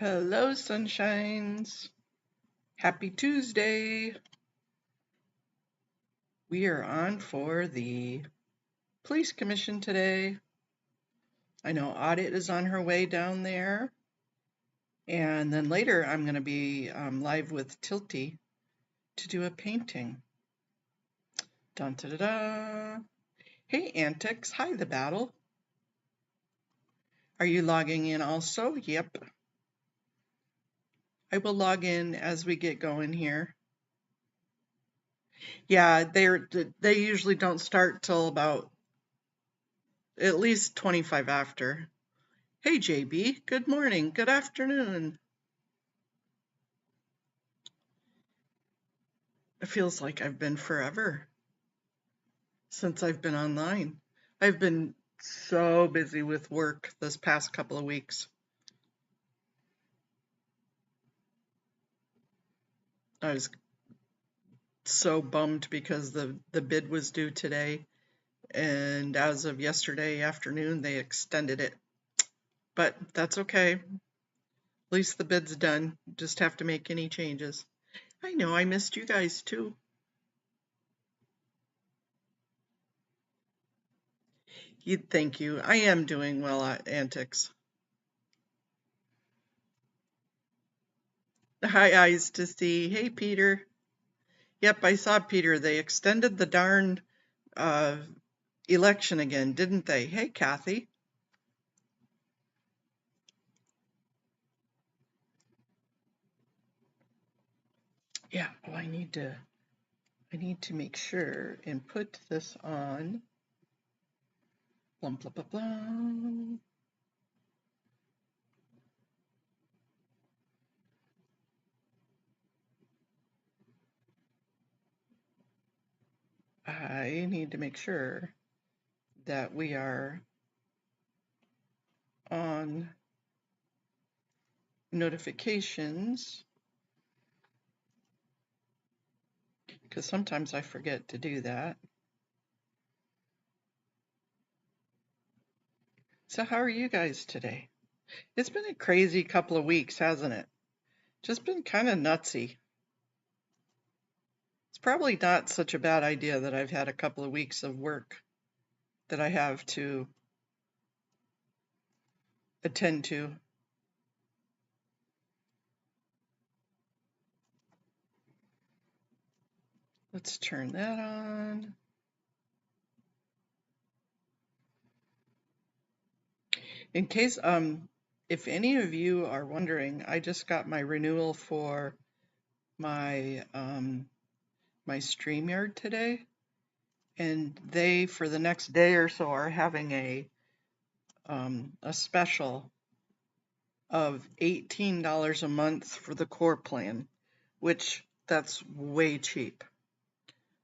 Hello, sunshines. Happy Tuesday. We are on for the police commission today. I know Audit is on her way down there. And then later I'm going to be live with Tilty to do a painting. Dun da da da. Hey, Antics. Hi, the battle. Are you logging in also? Yep. I will log in as we get going here. Yeah, they usually don't start till about at least 25 after. Hey, JB, good morning, good afternoon. It feels like I've been forever since I've been online. I've been so busy with work this past couple of weeks. I was so bummed because the bid was due today, and as of yesterday afternoon, they extended it. But that's okay. At least the bid's done. Just have to make any changes. I know I missed you guys too. Thank you. I am doing well at Antics. Hi, eyes to see. Hey, Peter. Yep, I saw Peter. They extended the darn uh, election again, didn't they? Hey, Kathy. Yeah. Oh, I need to make sure and put this on. Blum, blum, blum, blum. I need to make sure that we are on notifications because sometimes I forget to do that. So how are you guys today? It's been a crazy couple of weeks, hasn't it? Just been kind of nutsy. It's probably not such a bad idea that I've had a couple of weeks of work that I have to attend to. Let's turn that on. In case, if any of you are wondering, I just got my renewal for my my StreamYard today, and they, for the next day or so, are having a special of $18 a month for the core plan, which that's way cheap.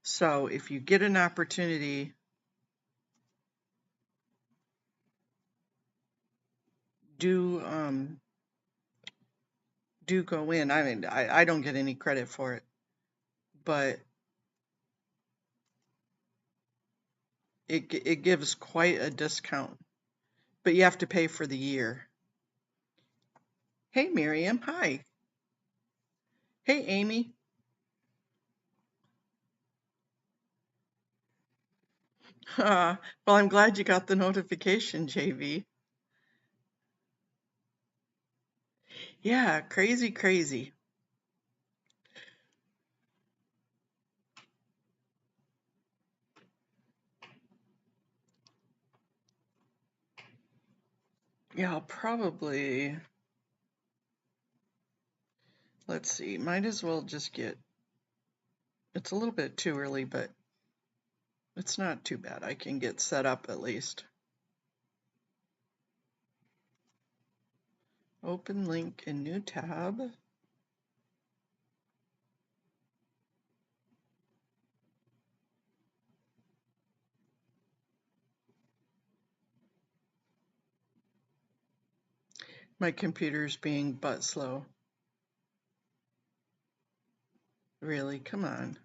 So if you get an opportunity, do go in. I mean, I don't get any credit for it, but it gives quite a discount. But you have to pay for the year. Hey, Miriam. Hi. Hey, Amy. Well, I'm glad you got the notification, JV. Yeah, crazy, crazy. Yeah, I'll probably, let's see, might as well just get, it's a little bit too early, but it's not too bad. I can get set up at least. Open link in new tab. My computer's being butt slow. Really, come on.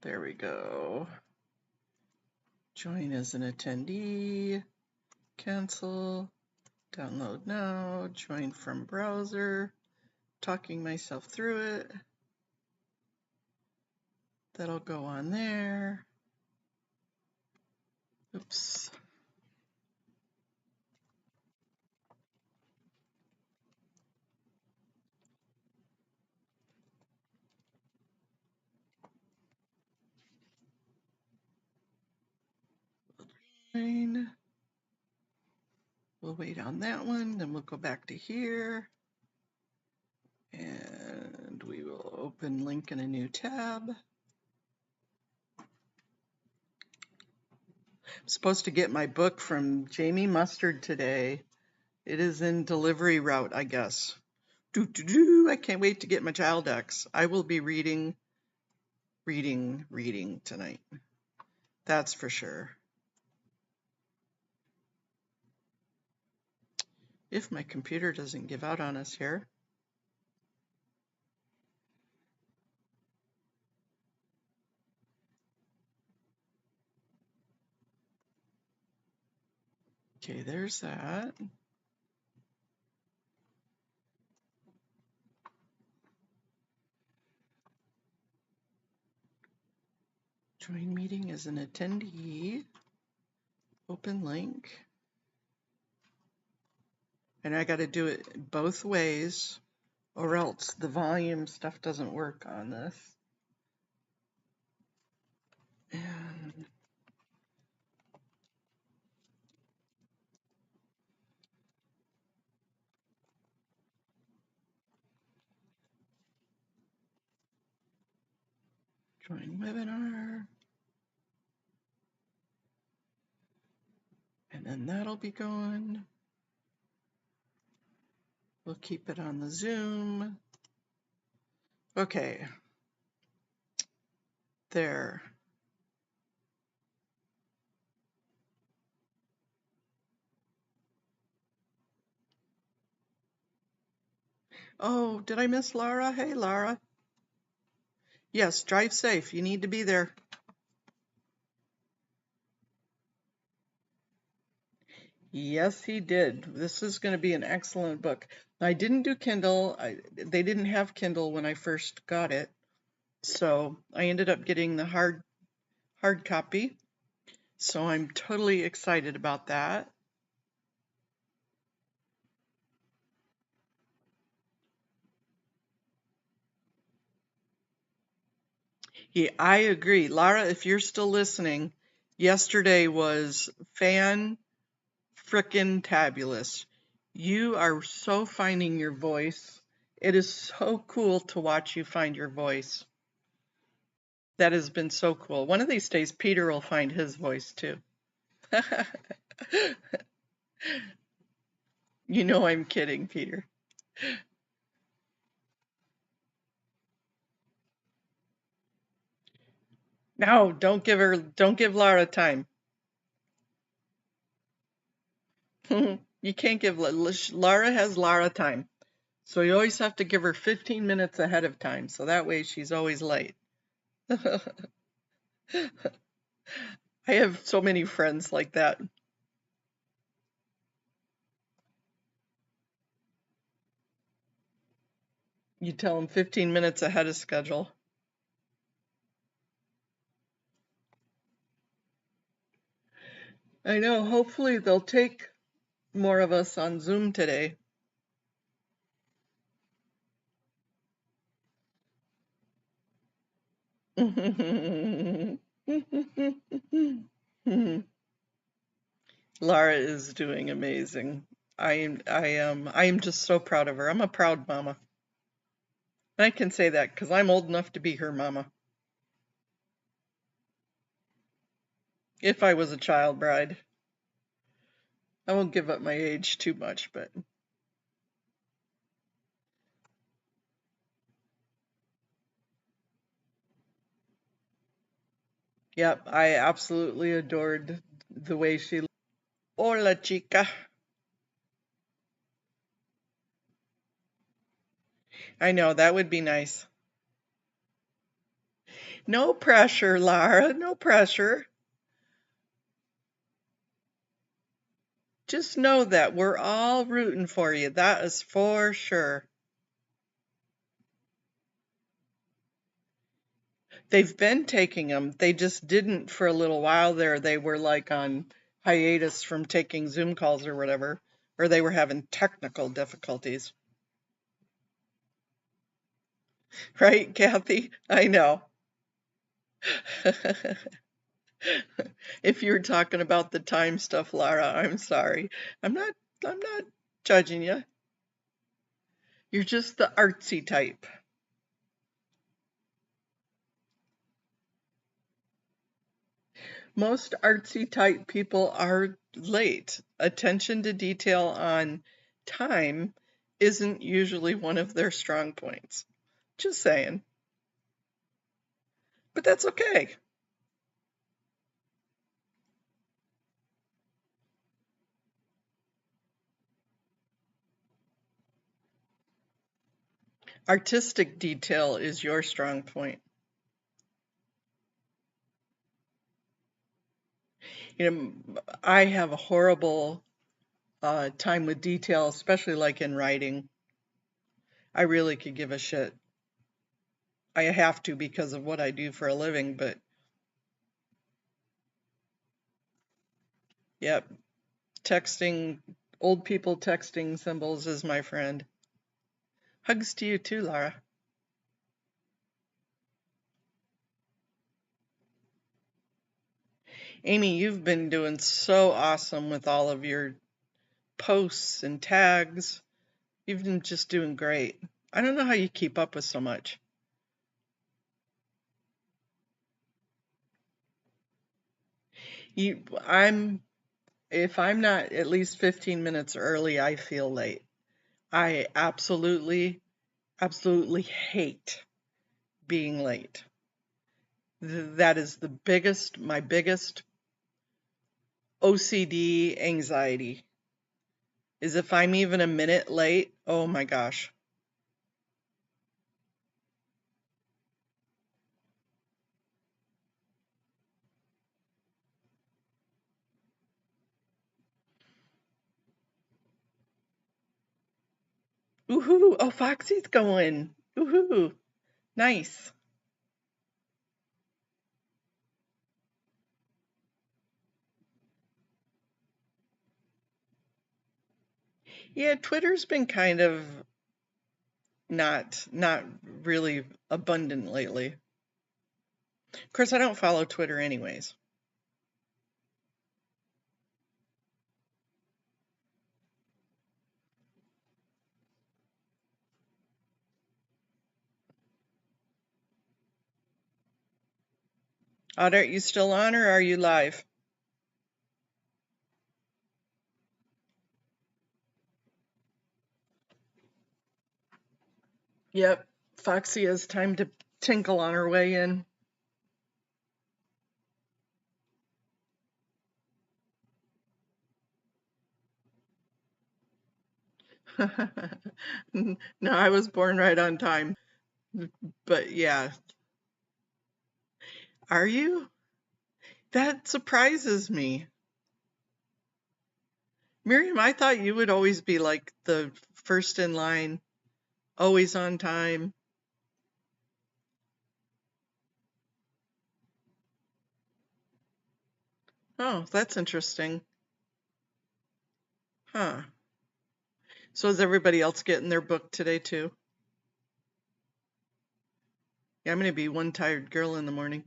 There we go. Join as an attendee. Cancel. Download now, join from browser, talking myself through it. That'll go on there. Oops. Fine. We'll wait on that one, then we'll go back to here. And we will open link in a new tab. I'm supposed to get my book from Jamie Mustard today. It is in delivery route, I guess. I can't wait to get my child X. I will be reading tonight. That's for sure. If my computer doesn't give out on us here. Okay, there's that. Join meeting as an attendee. Open link. And I got to do it both ways, or else the volume stuff doesn't work on this. And join webinar. And then that'll be going. We'll keep it on the Zoom. Okay. There. Oh, did I miss Laura? Hey, Laura. Yes, drive safe. You need to be there. Yes, he did. This is going to be an excellent book. I didn't do Kindle. They didn't have Kindle when I first got it. So I ended up getting the hard copy. So I'm totally excited about that. Yeah, I agree. Lara, if you're still listening, yesterday was fan-frickin-tabulous. You are so finding your voice. It is so cool to watch you find your voice. That has been so cool. One of these days, Peter will find his voice too. You know I'm kidding, Peter. No, don't give Lara time. You can't give, Lara has Lara time. So you always have to give her 15 minutes ahead of time. So that way she's always late. I have so many friends like that. You tell them 15 minutes ahead of schedule. I know, hopefully they'll take more of us on Zoom today. Lara is doing amazing. I am just so proud of her. I'm a proud mama. I can say that because I'm old enough to be her mama. If I was a child bride. I won't give up my age too much, but yep, I absolutely adored the way she. Hola, chica. I know, that would be nice. No pressure, Lara, no pressure. Just know that we're all rooting for you. That is for sure. They've been taking them. They just didn't for a little while there. They were like on hiatus from taking Zoom calls or whatever, or they were having technical difficulties. Right, Kathy? I know. If you were talking about the time stuff, Lara, I'm sorry. I'm not judging you. You're just the artsy type. Most artsy type people are late. Attention to detail on time isn't usually one of their strong points. Just saying. But that's okay. Artistic detail is your strong point. You know, I have a horrible time with detail, especially like in writing. I really could give a shit. I have to because of what I do for a living, but yep, texting, old people texting symbols is my friend. Hugs to you too, Lara. Amy, you've been doing so awesome with all of your posts and tags. You've been just doing great. I don't know how you keep up with so much. If I'm not at least 15 minutes early, I feel late. I absolutely hate being late. That is my biggest OCD anxiety is if I'm even a minute late, oh my gosh. Ooh, oh, Foxy's going. Ooh, nice. Yeah, Twitter's been kind of not really abundant lately. Of course, I don't follow Twitter anyways. Audrey, are you still on or are you live? Yep, Foxy has time to tinkle on her way in. No, I was born right on time. But yeah, are you? That surprises me. Miriam, I thought you would always be like the first in line, always on time. Oh, that's interesting. Huh. So is everybody else getting their book today too? Yeah, I'm going to be one tired girl in the morning.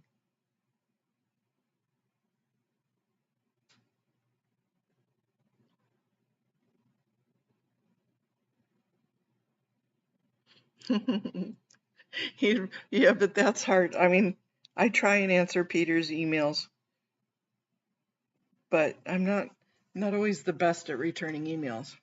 Yeah, but that's hard. I mean, I try and answer Peter's emails, but I'm not always the best at returning emails.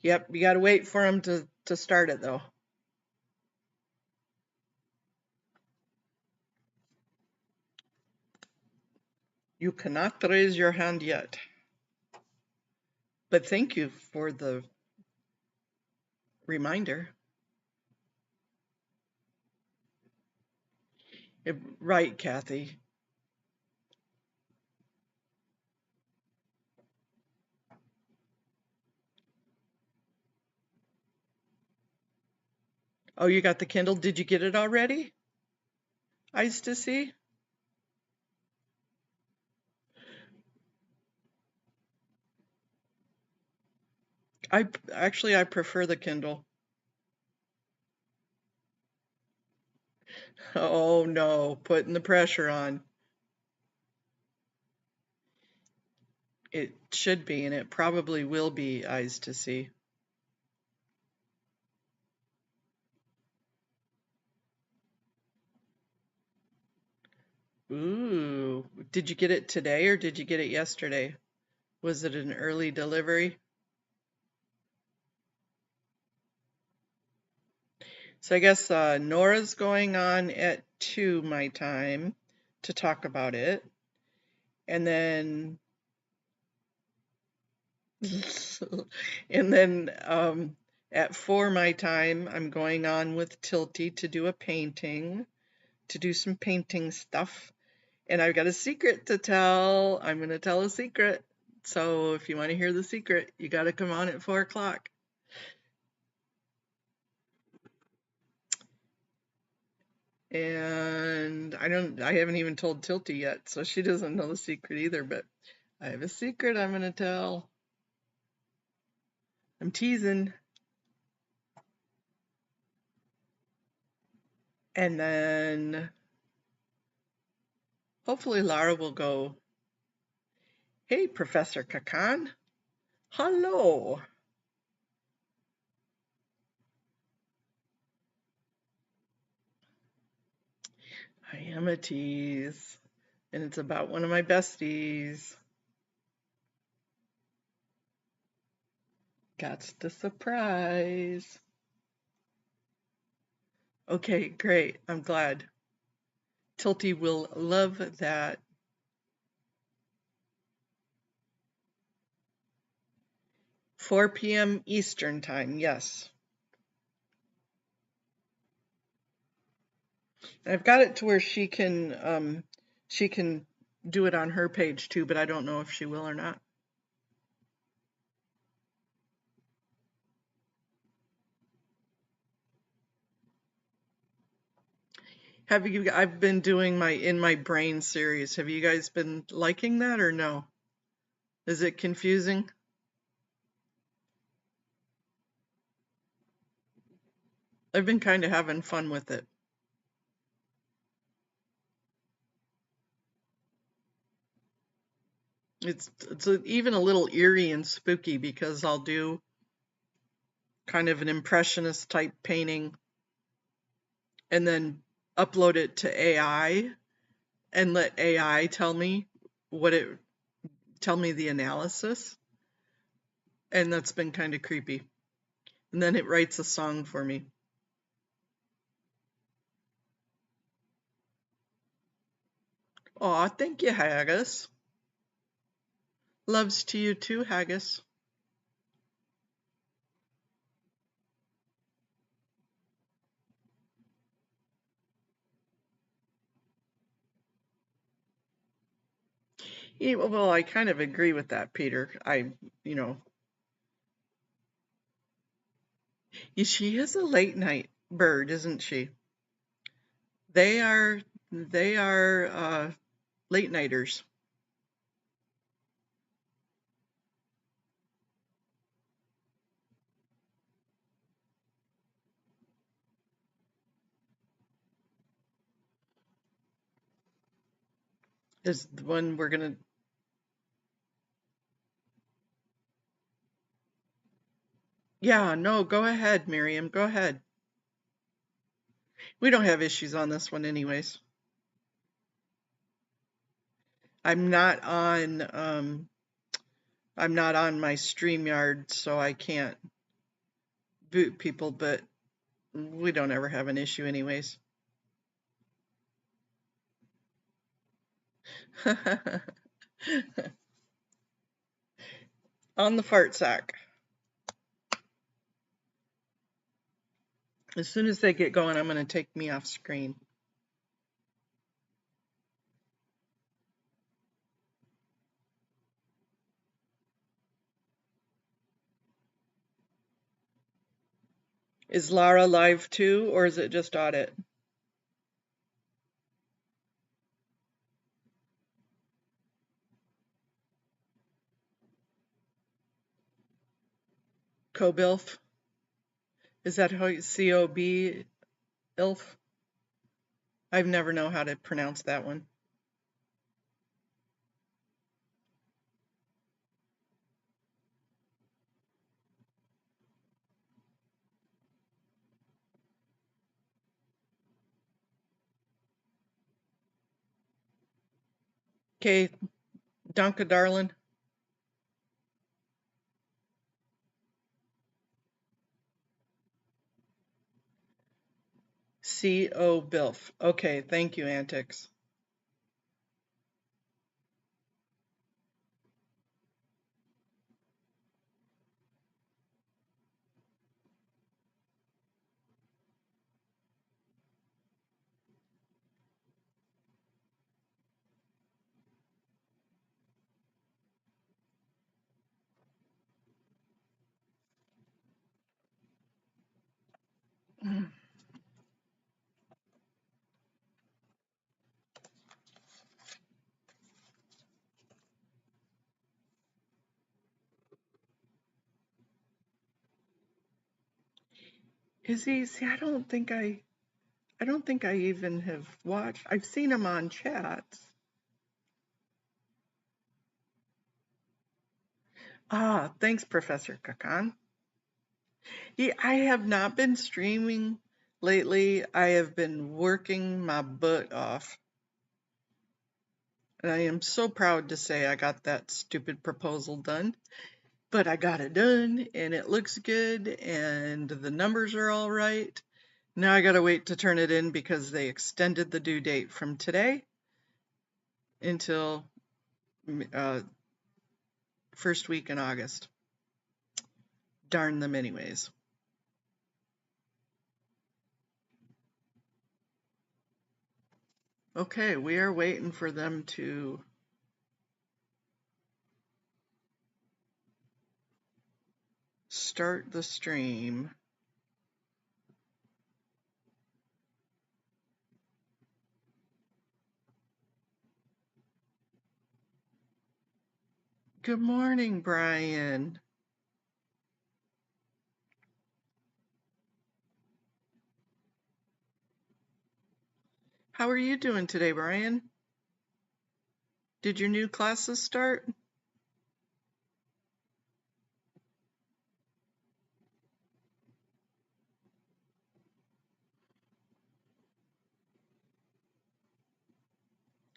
Yep, you got to wait for him to start it though. You cannot raise your hand yet. But thank you for the reminder. Right, Kathy. Oh, you got the Kindle? Did you get it already? Eyes to see? I prefer the Kindle. Oh no, putting the pressure on. It should be, and it probably will be eyes to see. Ooh, did you get it today or did you get it yesterday? Was it an early delivery? So I guess Nora's going on at 2 my time to talk about it. And then and then at 4 my time, I'm going on with Tilty to do a painting, to do some painting stuff. And I've got a secret to tell. I'm going to tell a secret. So if you want to hear the secret, you got to come on at 4 o'clock. And I haven't even told Tilty yet, so she doesn't know the secret either, but I have a secret I'm going to tell. I'm teasing. And then hopefully Lara will go, "Hey, Professor Kakan. Hello." I am a tease. And it's about one of my besties. Got the surprise. Okay, great. I'm glad. Tilty will love that. 4 p.m. Eastern time, yes. I've got it to where she can do it on her page too, but I don't know if she will or not. I've been doing my In My Brain series. Have you guys been liking that or no? Is it confusing? I've been kind of having fun with it. It's even a little eerie and spooky because I'll do kind of an impressionist type painting and then upload it to AI and let AI what it tell me the analysis, and that's been kind of creepy. And then it writes a song for me. Aw, thank you, Haggis. Loves to you too, Haggis. Yeah, well, I kind of agree with that, Peter. You know, she is a late night bird, isn't she? They are, they are late nighters. Is the one we're gonna. Yeah, no, go ahead, Miriam. Go ahead. We don't have issues on this one, anyways. I'm not on. I'm not on my StreamYard, so I can't boot people, but we don't ever have an issue anyways. On the fart sack. As soon as they get going, I'm going to take me off screen. Is Lara live too, or is it just audit? Cobilf? Is that how you C-O-B ILF? I've never know how to pronounce that one. Okay, Danke, darling. C-O Bilf. Okay, thank you, Antics. Is he? See, I don't think I even have watched. I've seen him on chats. Ah, thanks, Professor Kakan. I have not been streaming lately. I have been working my butt off. And I am so proud to say I got that stupid proposal done. But I got it done, and it looks good, and the numbers are all right. Now I gotta wait to turn it in because they extended the due date from today until first week in August. Darn them anyways. Okay, we are waiting for them to start the stream. Good morning, Brian. How are you doing today, Brian? Did your new classes start?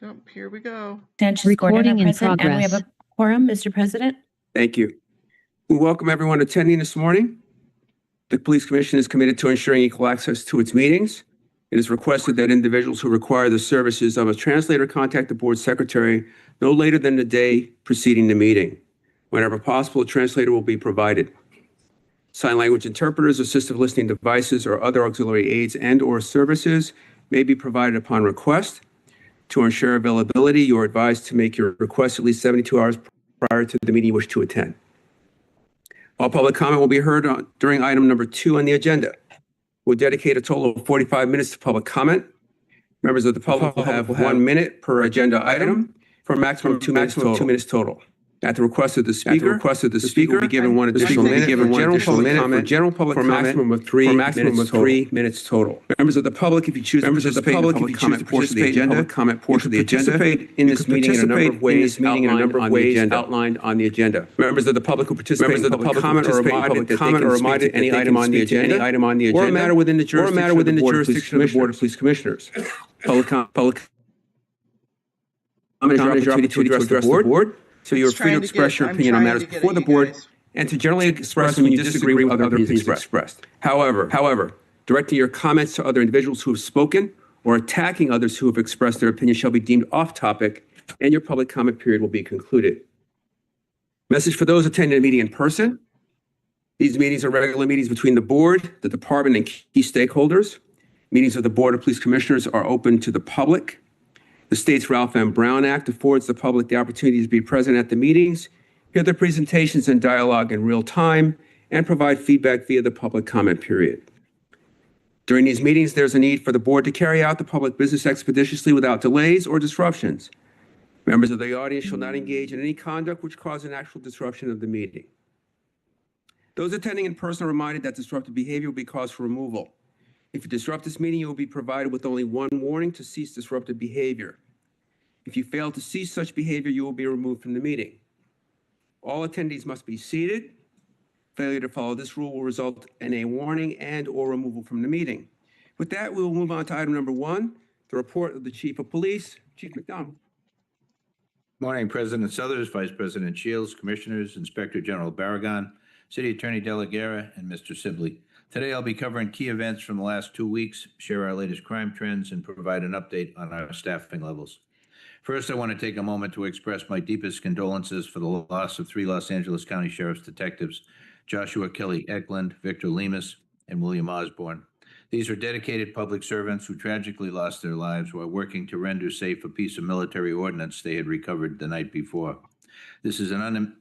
Oh, here we go. Recording in progress. And we have a quorum, Mr. President. Thank you. We welcome everyone attending this morning. The Police Commission is committed to ensuring equal access to its meetings. It is requested that individuals who require the services of a translator contact the board secretary no later than the day preceding the meeting. Whenever possible, a translator will be provided. Sign language interpreters, assistive listening devices, or other auxiliary aids and/or services may be provided upon request. To ensure availability, you are advised to make your request at least 72 hours prior to the meeting you wish to attend. All public comment will be heard during item number 2 on the agenda. We'll dedicate a total of 45 minutes to public comment. Members of the public will have 1 minute per agenda item for a maximum of 2 minutes total. At the request of the speaker, will be given one additional minute for general public comment for a maximum of 3 minutes total. Members of the public, if you choose to participate in the public comment portion of the agenda, participate in this meeting in a number of ways outlined on the agenda. Members of the public who participate in public comment are reminded that any item on the agenda or a matter within the jurisdiction of the Board of Police Commissioners. Public comment is your opportunity to address the board. So you are free to express your opinion on matters before the board and to generally express when you disagree with other opinions expressed. However, directing your comments to other individuals who have spoken or attacking others who have expressed their opinion shall be deemed off topic and your public comment period will be concluded. Message for those attending a meeting in person. These meetings are regular meetings between the board, the department, and key stakeholders. Meetings of the Board of Police Commissioners are open to the public. The state's Ralph M. Brown Act affords the public the opportunity to be present at the meetings, hear the presentations and dialogue in real time, and provide feedback via the public comment period. During these meetings, there's a need for the board to carry out the public business expeditiously without delays or disruptions. Members of the audience shall not engage in any conduct which causes an actual disruption of the meeting. Those attending in person are reminded that disruptive behavior will be cause for removal. If you disrupt this meeting, you will be provided with only one warning to cease disruptive behavior. If you fail to cease such behavior, you will be removed from the meeting. All attendees must be seated. Failure to follow this rule will result in a warning and/or removal from the meeting. With that, we will move on to item number 1, the report of the Chief of Police. Chief McDonald. Morning, President Suthers, Vice President Shields, Commissioners, Inspector General Barragan, City Attorney De La Guerra, and Mr. Sibley. Today, I'll be covering key events from the last 2 weeks, share our latest crime trends, and provide an update on our staffing levels. First, I want to take a moment to express my deepest condolences for the loss of 3 Los Angeles County Sheriff's detectives, Joshua Kelly Eklund, Victor Lemus, and William Osborne. These are dedicated public servants who tragically lost their lives while working to render safe a piece of military ordnance they had recovered the night before. This is an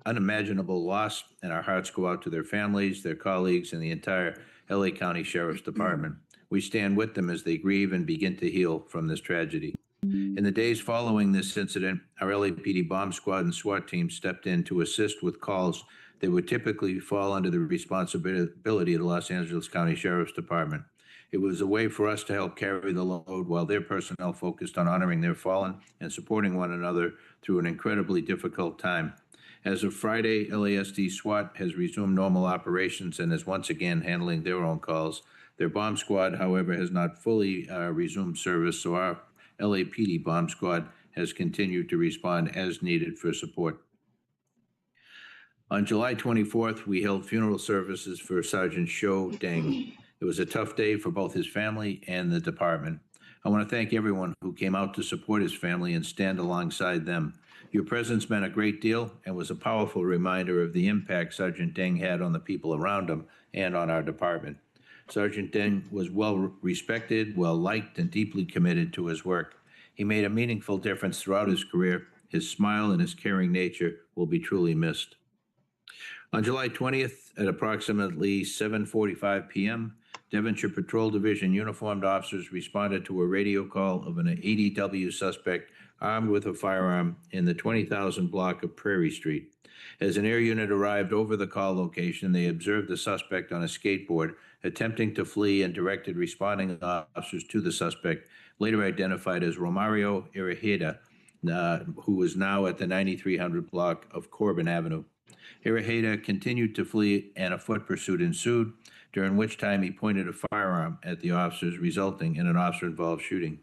unimaginable loss, and our hearts go out to their families, their colleagues, and the entire LA County Sheriff's Department. We stand with them as they grieve and begin to heal from this tragedy. In the days following this incident, our LAPD bomb squad and SWAT team stepped in to assist with calls that would typically fall under the responsibility of the Los Angeles County Sheriff's Department. It was a way for us to help carry the load while their personnel focused on honoring their fallen and supporting one another through an incredibly difficult time. As of Friday, LASD SWAT has resumed normal operations and is once again handling their own calls. Their bomb squad, however, has not fully resumed service, so our LAPD bomb squad has continued to respond as needed for support. On July 24th, we held funeral services for Sergeant Sho Deng. It was a tough day for both his family and the department. I want to thank everyone who came out to support his family and stand alongside them. Your presence meant a great deal and was a powerful reminder of the impact Sergeant Deng had on the people around him and on our department. Sergeant Deng was well respected, well liked, and deeply committed to his work. He made a meaningful difference throughout his career. His smile and his caring nature will be truly missed. On July 20th, at approximately 7:45 p.m., Devonshire Patrol Division uniformed officers responded to a radio call of an ADW suspect armed with a firearm in the 20,000 block of Prairie Street. As an air unit arrived over the call location, they observed the suspect on a skateboard attempting to flee and directed responding officers to the suspect, later identified as Romario Iraheta, who was now at the 9300 block of Corbin Avenue. Iraheta continued to flee and a foot pursuit ensued, during which time he pointed a firearm at the officers, resulting in an officer-involved shooting.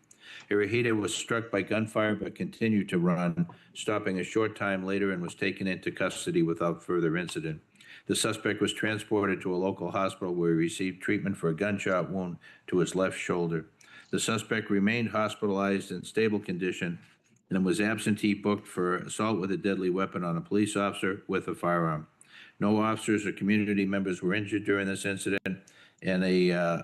Iraheta was struck by gunfire but continued to run, stopping a short time later and was taken into custody without further incident. The suspect was transported to a local hospital where he received treatment for a gunshot wound to his left shoulder. The suspect remained hospitalized in stable condition and was absentee booked for assault with a deadly weapon on a police officer with a firearm. No officers or community members were injured during this incident, and a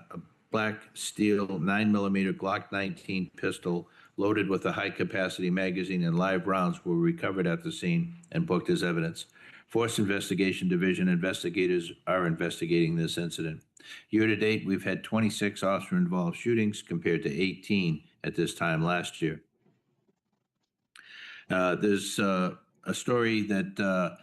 black steel 9mm Glock 19 pistol loaded with a high-capacity magazine and live rounds were recovered at the scene and booked as evidence. Force Investigation Division investigators are investigating this incident. Year to date, we've had 26 officer-involved shootings compared to 18 at this time last year. There's a story that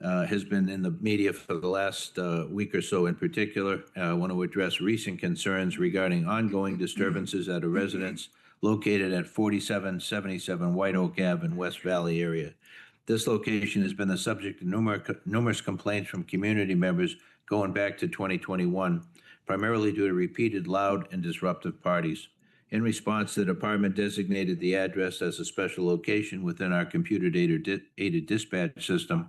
has been in the media for the last week or so in particular. I want to address recent concerns regarding ongoing disturbances at a residence located at 4777 White Oak Ave in West Valley area. This location has been the subject of numerous complaints from community members going back to 2021, primarily due to repeated loud and disruptive parties. In response, the department designated the address as a special location within our computer-aided dispatch system.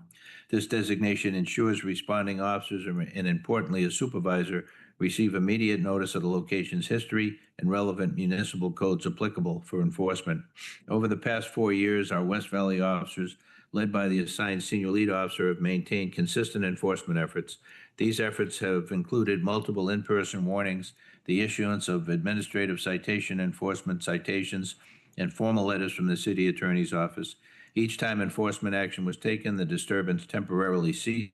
This designation ensures responding officers and, importantly, a supervisor receive immediate notice of the location's history and relevant municipal codes applicable for enforcement. Over the past 4 years, our West Valley officers, led by the assigned senior lead officer, have maintained consistent enforcement efforts. These efforts have included multiple in-person warnings, the issuance of administrative citation enforcement citations, and formal letters from the city attorney's office. Each time enforcement action was taken, the disturbance temporarily ceased,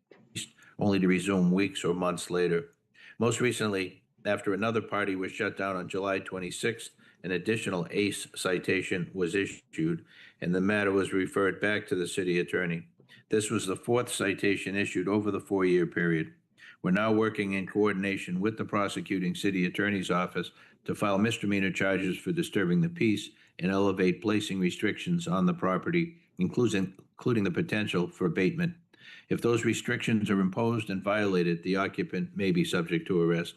only to resume weeks or months later. Most recently, After another party was shut down on July 26th, an additional ACE citation was issued, and the matter was referred back to the city attorney. This was the fourth citation issued over the 4-year period. We're now working in coordination with the prosecuting city attorney's office to file misdemeanor charges for disturbing the peace and elevate placing restrictions on the property, including the potential for abatement. If those restrictions are imposed and violated, the occupant may be subject to arrest.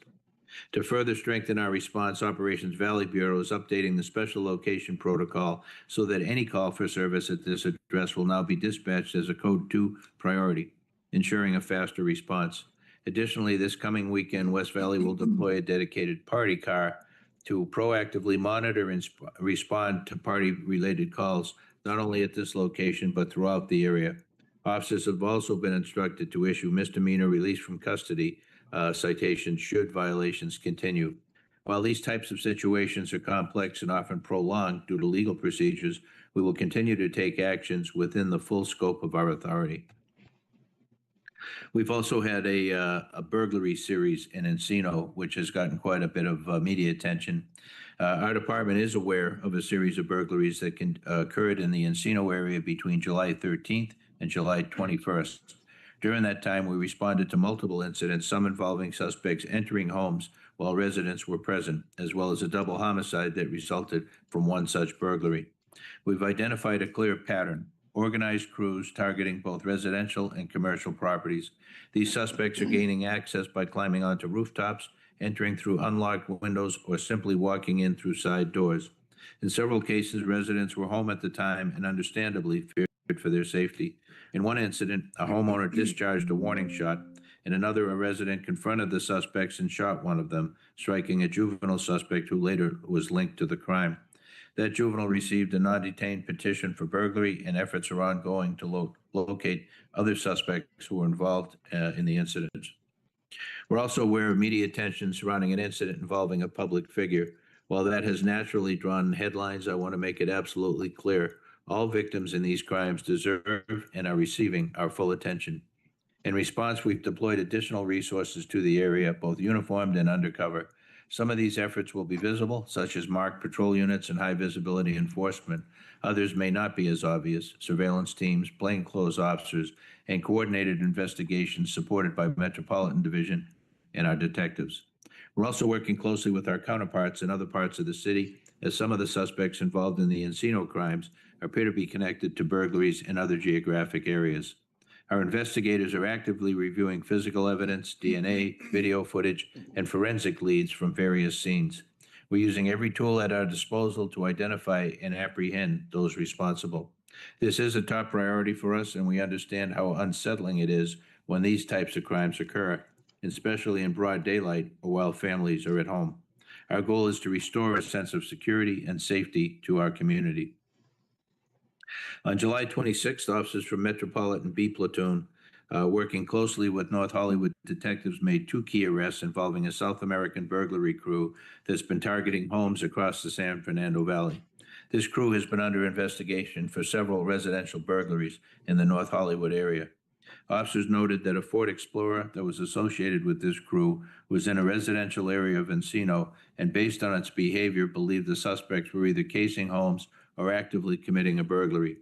To further strengthen our response, Operations Valley Bureau is updating the special location protocol so that any call for service at this address will now be dispatched as a Code 2 priority, ensuring a faster response. Additionally, this coming weekend, West Valley will deploy a dedicated party car to proactively monitor and respond to party-related calls, not only at this location, but throughout the area. Officers have also been instructed to issue misdemeanor release from custody citations should violations continue. While these types of situations are complex and often prolonged due to legal procedures, we will continue to take actions within the full scope of our authority. We've also had a burglary series in Encino, which has gotten quite a bit of media attention. Our department is aware of a series of burglaries that occurred in the Encino area between July 13th and July 21st. During that time, we responded to multiple incidents, some involving suspects entering homes while residents were present, as well as a double homicide that resulted from one such burglary. We've identified a clear pattern: organized crews targeting both residential and commercial properties. These suspects are gaining access by climbing onto rooftops, entering through unlocked windows, or simply walking in through side doors. In several cases, residents were home at the time and understandably feared for their safety. In one incident, a homeowner discharged a warning shot. In another, a resident confronted the suspects and shot one of them, striking a juvenile suspect who later was linked to the crime. That juvenile received a non-detained petition for burglary, and efforts are ongoing to locate other suspects who were involved in the incidents. We're also aware of media attention surrounding an incident involving a public figure. While that has naturally drawn headlines, I want to make it absolutely clear: all victims in these crimes deserve and are receiving our full attention. In response, we've deployed additional resources to the area, both uniformed and undercover. Some of these efforts will be visible, such as marked patrol units and high visibility enforcement. Others may not be as obvious: surveillance teams, plainclothes officers, and coordinated investigations supported by Metropolitan Division and our detectives. We're also working closely with our counterparts in other parts of the city, as some of the suspects involved in the Encino crimes appear to be connected to burglaries in other geographic areas. Our investigators are actively reviewing physical evidence, DNA, video footage, and forensic leads from various scenes. We're using every tool at our disposal to identify and apprehend those responsible. This is a top priority for us, and we understand how unsettling it is when these types of crimes occur, especially in broad daylight or while families are at home. Our goal is to restore a sense of security and safety to our community. On July 26th, officers from Metropolitan B Platoon, working closely with North Hollywood detectives, made 2 key arrests involving a South American burglary crew that's been targeting homes across the San Fernando Valley. This crew has been under investigation for several residential burglaries in the North Hollywood area. Officers noted that a Ford Explorer that was associated with this crew was in a residential area of Encino, and based on its behavior, believed the suspects were either casing homes or actively committing a burglary.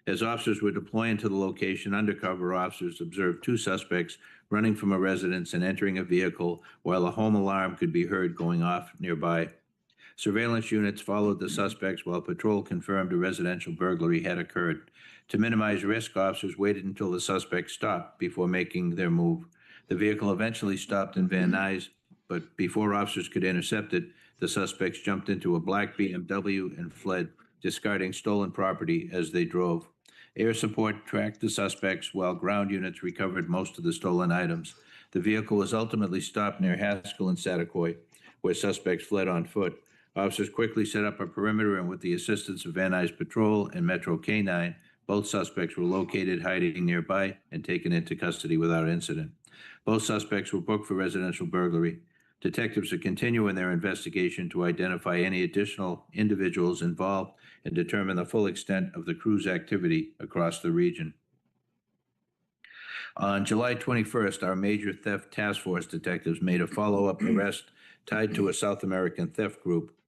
As officers were deploying to the location, undercover officers observed 2 suspects running from a residence and entering a vehicle, while a home alarm could be heard going off nearby. Surveillance units followed the suspects while patrol confirmed a residential burglary had occurred. To minimize risk, officers waited until the suspects stopped before making their move. The vehicle eventually stopped in Van Nuys, but before officers could intercept it, the suspects jumped into a black BMW and fled, discarding stolen property as they drove. Air support tracked the suspects while ground units recovered most of the stolen items. The vehicle was ultimately stopped near Haskell and Satakoy, where suspects fled on foot. Officers quickly set up a perimeter, and with the assistance of Van Nuys Patrol and Metro K-9, both suspects were located hiding nearby and taken into custody without incident. Both suspects were booked for residential burglary. Detectives are continuing their investigation to identify any additional individuals involved and determine the full extent of the crew's activity across the region. On July 21st, our major theft task force detectives made a follow-up arrest tied to a South American theft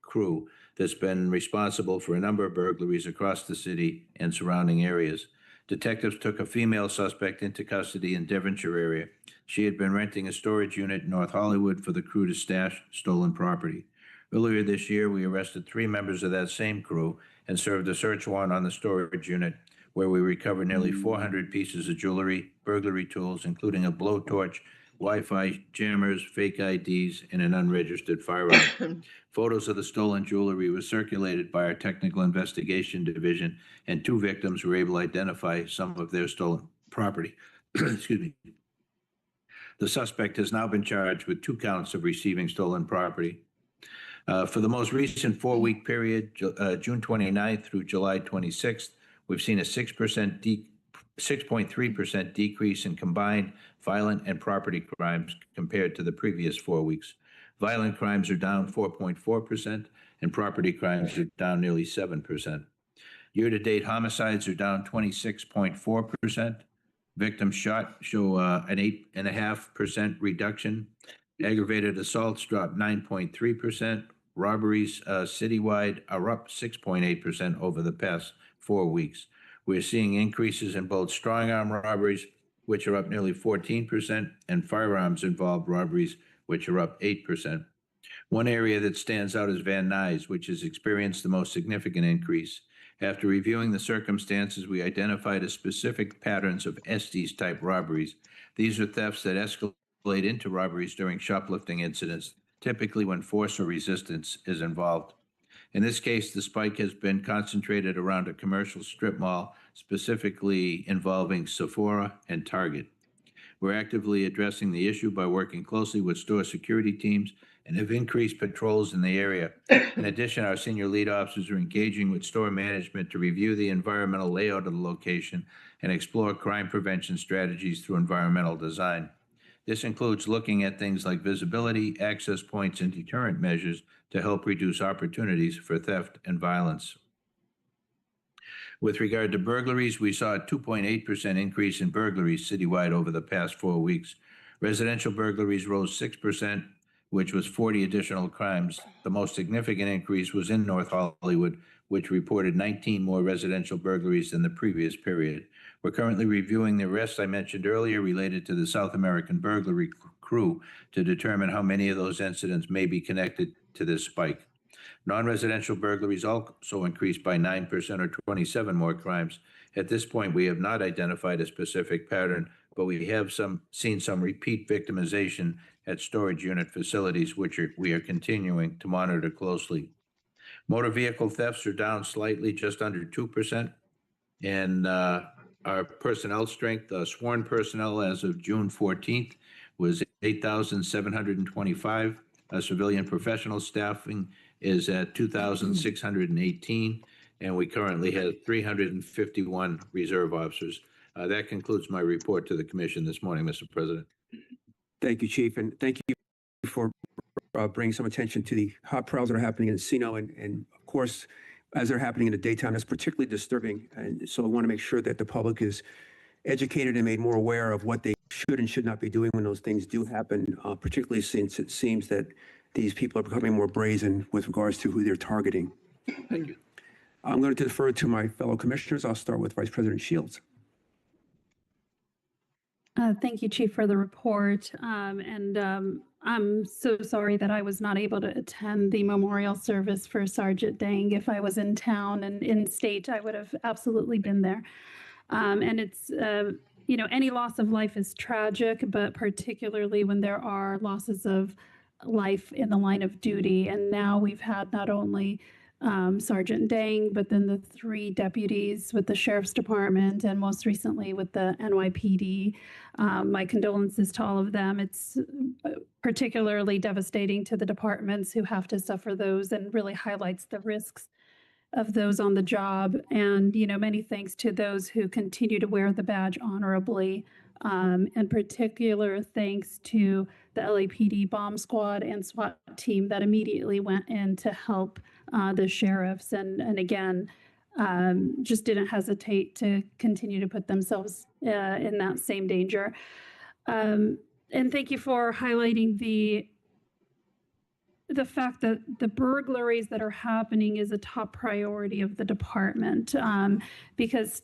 crew that's been responsible for a number of burglaries across the city and surrounding areas. Detectives took a female suspect into custody in Devonshire area. She had been renting a storage unit in North Hollywood for the crew to stash stolen property. Earlier this year, we arrested 3 members of that same crew and served a search warrant on the storage unit, where we recovered nearly 400 pieces of jewelry, burglary tools, including a blowtorch, Wi-Fi jammers, fake IDs, and an unregistered firearm. Photos of the stolen jewelry were circulated by our Technical Investigation Division, and 2 victims were able to identify some of their stolen property. Excuse me. The suspect has now been charged with 2 counts of receiving stolen property. For the most recent 4-week period, June 29th through July 26th, we've seen a 6.3% decrease in combined violent and property crimes compared to the previous 4 weeks. Violent crimes are down 4.4%, and property crimes are down nearly 7%. Year-to-date homicides are down 26.4%. Victims shot show an 8.5% reduction. Aggravated assaults dropped 9.3%. Robberies citywide are up 6.8% over the past 4 weeks. We're seeing increases in both strong arm robberies, which are up nearly 14%, and firearms involved robberies, which are up 8%. One area that stands out is Van Nuys, which has experienced the most significant increase. After reviewing the circumstances, we identified a specific patterns of Estes-type robberies. These are thefts that escalate into robberies during shoplifting incidents, typically when force or resistance is involved. In this case, the spike has been concentrated around a commercial strip mall, specifically involving Sephora and Target. We're actively addressing the issue by working closely with store security teams and have increased patrols in the area. In addition, our senior lead officers are engaging with store management to review the environmental layout of the location and explore crime prevention strategies through environmental design. This includes looking at things like visibility, access points, and deterrent measures to help reduce opportunities for theft and violence. With regard to burglaries, we saw a 2.8% increase in burglaries citywide over the past 4 weeks. Residential burglaries rose 6%, which was 40 additional crimes. The most significant increase was in North Hollywood, which reported 19 more residential burglaries than the previous period. We're currently reviewing the arrests I mentioned earlier related to the South American burglary crew to determine how many of those incidents may be connected to this spike. Non-residential burglaries also increased by 9% or 27 more crimes. At this point, we have not identified a specific pattern, but we have seen some repeat victimization at storage unit facilities, which we are continuing to monitor closely. Motor vehicle thefts are down slightly, just under 2%. And our personnel strength, sworn personnel as of June 14th was 8,725. Civilian professional staffing is at 2,618, and we currently have 351 reserve officers. That concludes my report to the commission this morning, Mr. President. Thank you, Chief, and thank you for bringing some attention to the hot prowls that are happening in Encino, and of course, as they're happening in the daytime, that's particularly disturbing. And so I want to make sure that the public is educated and made more aware of what they should and should not be doing when those things do happen, particularly since it seems that these people are becoming more brazen with regards to who they're targeting. Thank you. I'm going to defer to my fellow commissioners. I'll start with Vice President Shields. Thank you, Chief, for the report. I'm so sorry that I was not able to attend the memorial service for Sergeant Dang. If I was in town and in state, I would have absolutely been there. And it's, any loss of life is tragic, but particularly when there are losses of life in the line of duty. And now we've had not only Sergeant Dang, but then the 3 deputies with the Sheriff's Department and most recently with the NYPD. My condolences to all of them. It's particularly devastating to the departments who have to suffer those and really highlights the risks of those on the job. And, many thanks to those who continue to wear the badge honorably. And particular thanks to the LAPD bomb squad and SWAT team that immediately went in to help the sheriffs. And again, just didn't hesitate to continue to put themselves in that same danger. And thank you for highlighting the fact that the burglaries that are happening is a top priority of the department, because,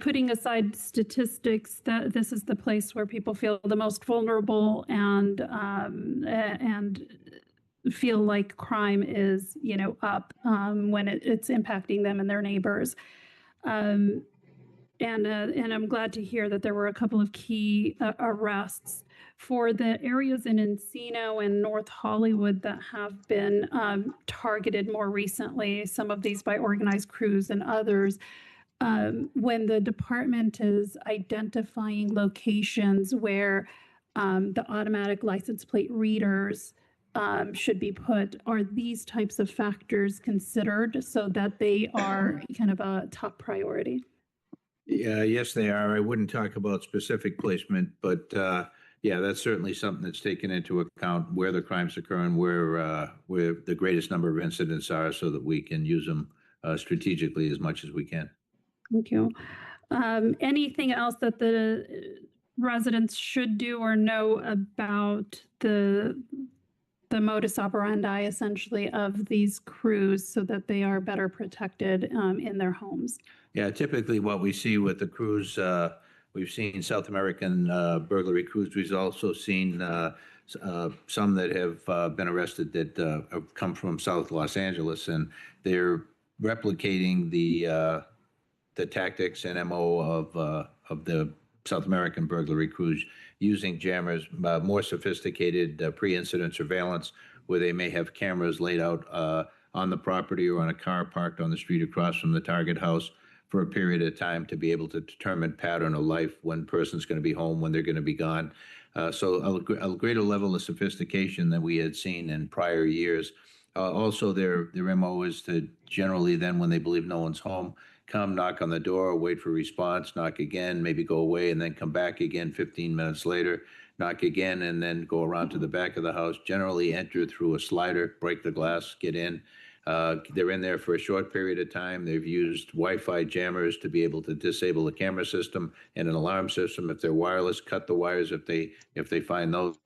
putting aside statistics, that this is the place where people feel the most vulnerable and feel like crime is, up when it's impacting them and their neighbors. And I'm glad to hear that there were a couple of key arrests for the areas in Encino and North Hollywood that have been targeted more recently, some of these by organized crews and others. When the department is identifying locations where the automatic license plate readers should be put, are these types of factors considered so that they are kind of a top priority? Yeah, yes, they are. I wouldn't talk about specific placement, but yeah, that's certainly something that's taken into account where the crimes occur and where the greatest number of incidents are, so that we can use them strategically as much as we can. Thank you. Anything else that the residents should do or know about the modus operandi, essentially, of these crews so that they are better protected in their homes? Yeah, typically what we see with the crews, we've seen South American burglary crews. We've also seen some that have been arrested that have come from South Los Angeles, and they're replicating the tactics and MO of the South American burglary crews, using jammers, more sophisticated pre-incident surveillance, where they may have cameras laid out on the property or on a car parked on the street across from the target house for a period of time to be able to determine pattern of life, when person's going to be home, when they're going to be gone. So a greater level of sophistication than we had seen in prior years. Also, their MO is to generally then, when they believe no one's home, come knock on the door, wait for response, knock again, maybe go away, and then come back again 15 minutes later, knock again, and then go around to the back of the house, generally enter through a slider, break the glass, get in. They're in there for a short period of time. They've used Wi-Fi jammers to be able to disable the camera system and an alarm system. If they're wireless, cut the wires if they find those,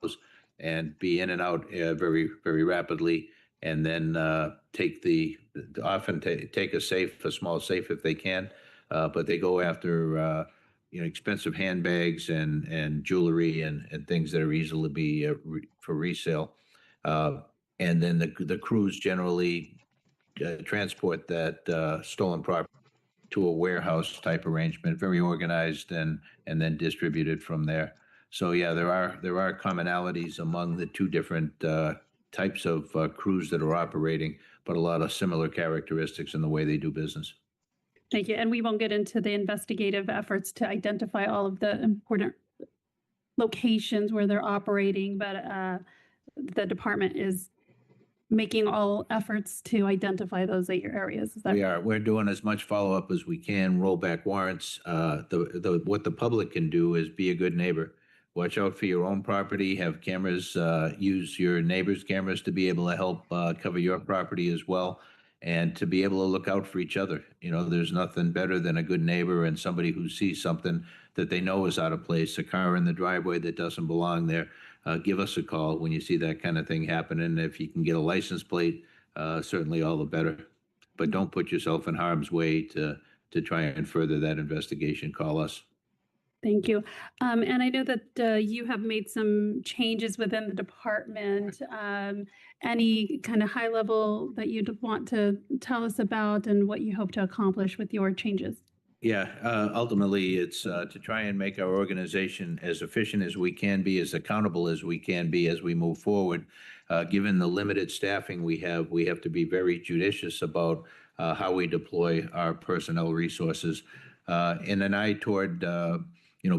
and be in and out very, very rapidly. And then take take a small safe if they can, but they go after expensive handbags and jewelry and things that are easily be for resale. And then the crews generally transport that stolen property to a warehouse type arrangement, very organized, and then distributed from there. So yeah, there are commonalities among the two different types of crews that are operating, but a lot of similar characteristics in the way they do business. Thank you. And we won't get into the investigative efforts to identify all of the important locations where they're operating, but the department is making all efforts to identify those areas. Is that We are. We're doing as much follow-up as we can, roll back warrants. What the public can do is be a good neighbor. Watch out for your own property, have cameras, use your neighbor's cameras to be able to help cover your property as well, and to be able to look out for each other. There's nothing better than a good neighbor and somebody who sees something that they know is out of place, a car in the driveway that doesn't belong there. Give us a call when you see that kind of thing happening. If you can get a license plate, certainly all the better. But don't put yourself in harm's way to try and further that investigation. Call us. Thank you. And I know that you have made some changes within the department. Any kind of high level that you'd want to tell us about and what you hope to accomplish with your changes? Yeah, ultimately, it's to try and make our organization as efficient as we can be, as accountable as we can be as we move forward. Given the limited staffing we have to be very judicious about how we deploy our personnel resources, in an eye toward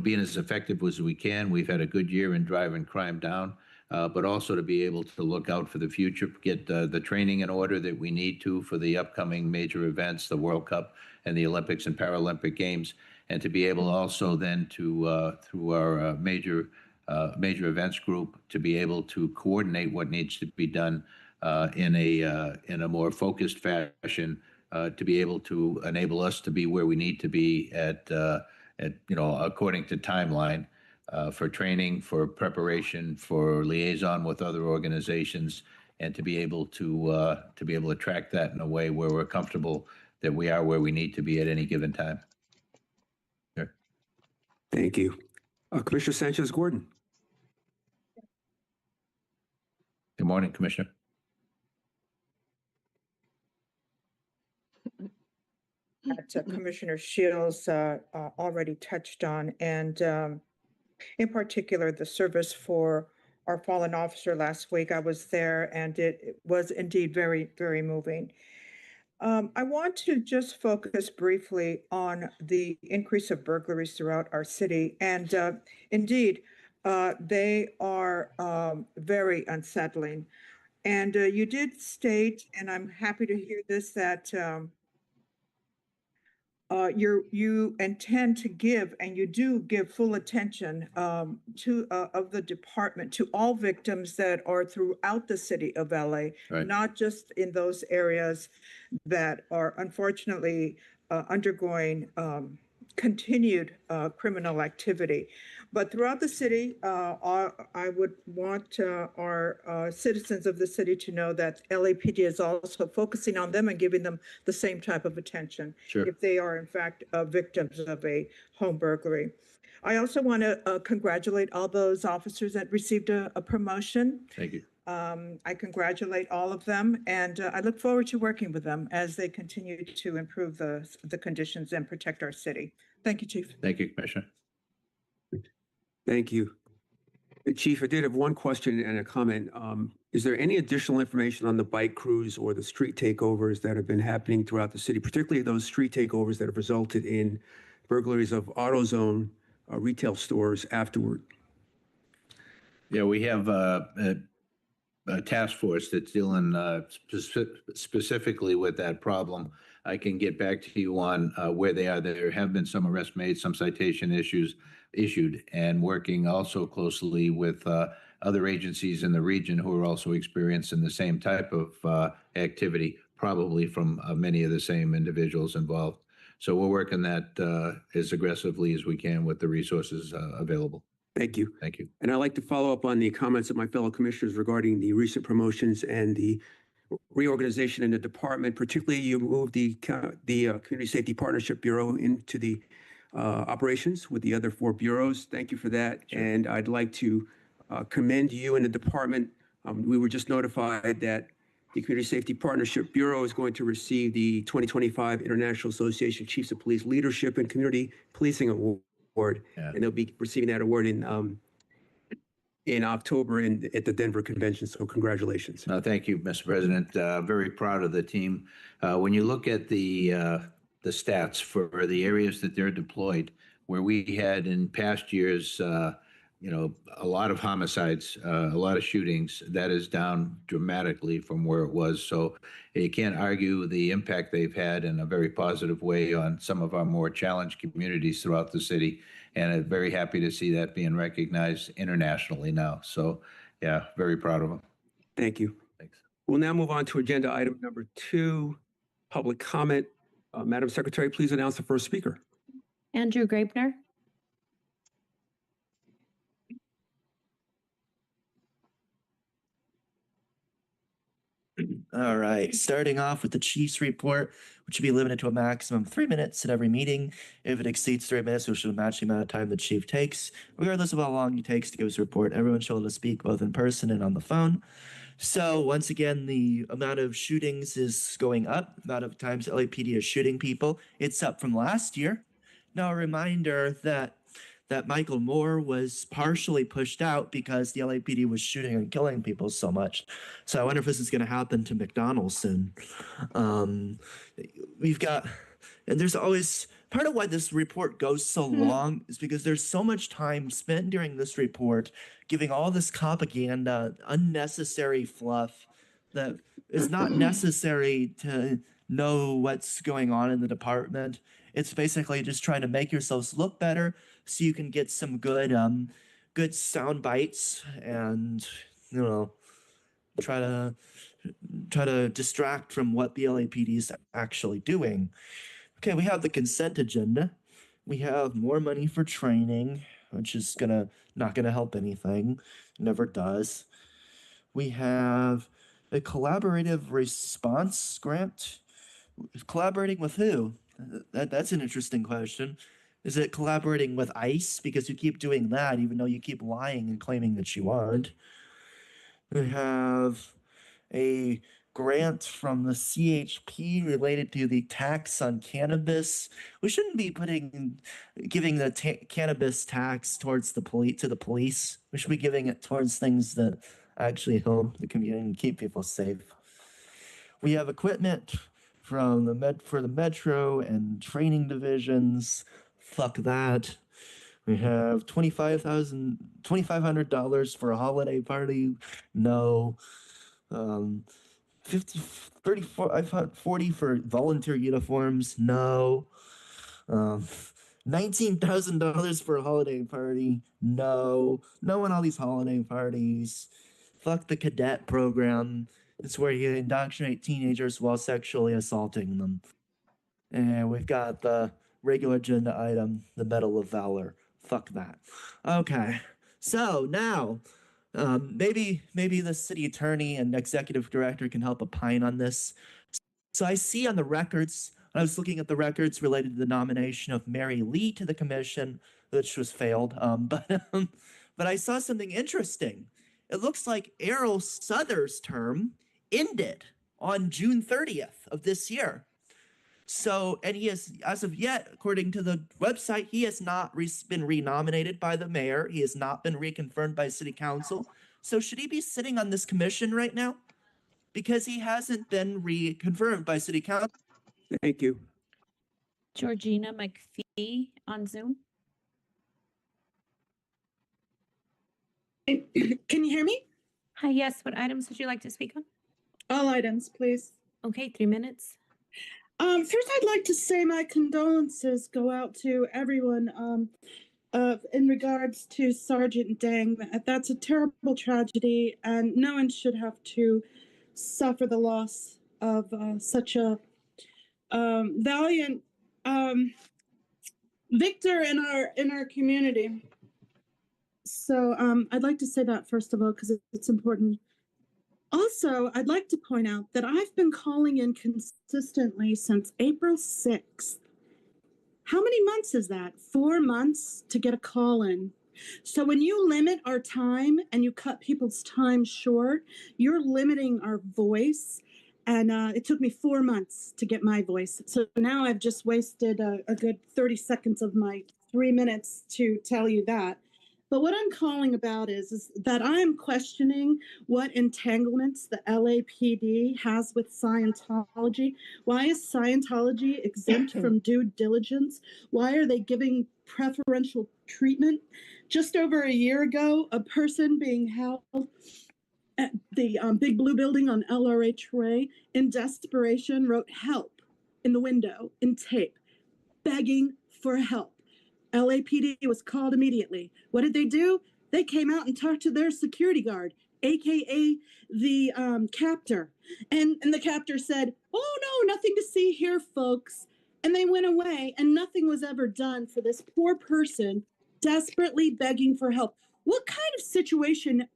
being as effective as we can. We've had a good year in driving crime down, but also to be able to look out for the future, get the training in order that we need to for the upcoming major events, the World Cup and the Olympics and Paralympic Games, and to be able also then to, through our major events group, to be able to coordinate what needs to be done in a more focused fashion to be able to enable us to be where we need to be at according to timeline for training, for preparation, for liaison with other organizations, and to be able to track that in a way where we're comfortable that we are where we need to be at any given time. Sure. Thank you. Commissioner Sanchez-Gordon. Good morning, Commissioner. That Commissioner Shields already touched on, and in particular, the service for our fallen officer last week. I was there, and it was indeed very, very moving. I want to just focus briefly on the increase of burglaries throughout our city, and indeed, they are very unsettling. And you did state, and I'm happy to hear this, that you intend to give, and you do give full attention to of the department to all victims that are throughout the city of LA, Right. not just in those areas that are unfortunately undergoing continued criminal activity. But throughout the city, I would want our citizens of the city to know that LAPD is also focusing on them and giving them the same type of attention Sure. if they are in fact victims of a home burglary. I also want to congratulate all those officers that received a promotion. Thank you. I congratulate all of them, and I look forward to working with them as they continue to improve the conditions and protect our city. Thank you, Chief. Thank you, Commissioner. Thank you. Chief, I did have one question and a comment. Is there any additional information on the bike crews or the street takeovers that have been happening throughout the city, particularly those street takeovers that have resulted in burglaries of AutoZone retail stores afterward? Yeah, we have a task force that's dealing specifically with that problem. I can get back to you on where they are. There have been some arrests made, some citation issued, and working also closely with other agencies in the region who are also experiencing the same type of activity, probably from many of the same individuals involved. So we're working that as aggressively as we can with the resources available. Thank you. Thank you. And I'd like to follow up on the comments of my fellow commissioners regarding the recent promotions and the reorganization in the department. Particularly, you moved the Community Safety Partnership Bureau into the operations with the other 4 bureaus. Thank you for that. Sure. And I'd like to commend you and the department. We were just notified that the Community Safety Partnership Bureau is going to receive the 2025 International Association Chiefs of Police Leadership and Community Policing Award. Yeah. And they'll be receiving that award in October at the Denver Convention. So congratulations. Thank you, Mr. President. Very proud of the team. When you look at the stats for the areas that they're deployed, where we had in past years, a lot of homicides, a lot of shootings, that is down dramatically from where it was. So you can't argue the impact they've had in a very positive way on some of our more challenged communities throughout the city. And I'm very happy to see that being recognized internationally now. So yeah, very proud of them. Thank you. Thanks. We'll now move on to agenda item number 2, public comment. Madam Secretary, please announce the first speaker. Andrew Graebner. All right, starting off with the chief's report, which should be limited to a maximum of 3 minutes at every meeting. If it exceeds 3 minutes, which should match the amount of time the chief takes, regardless of how long he takes to give his report. Everyone should be able to speak both in person and on the phone. So once again, the amount of shootings is going up. The amount of times LAPD is shooting people, it's up from last year. Now a reminder that Michael Moore was partially pushed out because the LAPD was shooting and killing people so much. So I wonder if this is going to happen to McDonald's soon. We've got, and there's always, part of why this report goes so long is because there's so much time spent during this report giving all this propaganda, unnecessary fluff that is not necessary to know what's going on in the department. It's basically just trying to make yourselves look better so you can get some good sound bites and, try to distract from what the LAPD is actually doing. Okay, we have the consent agenda. We have more money for training, which is not gonna help anything. Never does. We have a collaborative response grant. Collaborating with who? That's an interesting question. Is it collaborating with ICE? Because you keep doing that, even though you keep lying and claiming that you aren't. We have a grant from the CHP related to the tax on cannabis. We shouldn't be giving the cannabis tax towards the police. We should be giving it towards things that actually help the community and keep people safe. We have equipment from for the metro and training divisions. Fuck that. We have $2,500 for a holiday party. No. 50, 34, I've had 40 for volunteer uniforms. No. $19,000 for a holiday party. No. No one all these holiday parties. Fuck the cadet program. It's where you indoctrinate teenagers while sexually assaulting them. And we've got the regular agenda item, the Medal of Valor. Fuck that. Okay. So now, maybe the city attorney and executive director can help opine on this. So I see on the records, I was looking at the records related to the nomination of Mary Lee to the commission, which was failed. But I saw something interesting. It looks like Errol Souther's term ended on June 30th of this year. So, and he has, as of yet, according to the website, he has not been renominated by the mayor. He has not been reconfirmed by city council. So should he be sitting on this commission right now? Because he hasn't been reconfirmed by city council. Thank you. Georgina McPhee on Zoom. Can you hear me? Hi, yes. What items would you like to speak on? All items, please. Okay, 3 minutes. First, I'd like to say my condolences go out to everyone in regards to Sergeant Dang. That's a terrible tragedy, and no one should have to suffer the loss of such a valiant victor in our community. So I'd like to say that first of all, because it's important. Also, I'd like to point out that I've been calling in consistently since April 6th. How many months is that? 4 months to get a call in. So when you limit our time and you cut people's time short, you're limiting our voice. And it took me 4 months to get my voice. So now I've just wasted a good 30 seconds of my 3 minutes to tell you that. But what I'm calling about is that I'm questioning what entanglements the LAPD has with Scientology. Why is Scientology exempt from due diligence? Why are they giving preferential treatment? Just over a year ago, a person being held at the Big Blue building on LRH Way in desperation wrote "help" in the window in tape, begging for help. LAPD was called immediately. What did they do? They came out and talked to their security guard, AKA the captor. And the captor said, "Oh, no, nothing to see here, folks." And they went away, and nothing was ever done for this poor person desperately begging for help. What kind of situation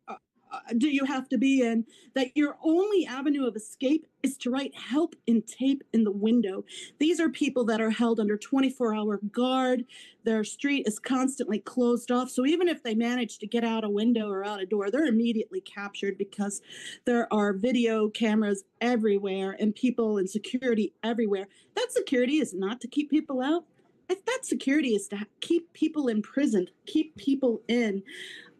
do you have to be in that your only avenue of escape is to write "help" in tape in the window? These are people that are held under 24-hour guard. Their street is constantly closed off. So even if they manage to get out a window or out a door, they're immediately captured because there are video cameras everywhere and people and security everywhere. That security is not to keep people out. That security is to keep people imprisoned, keep people in.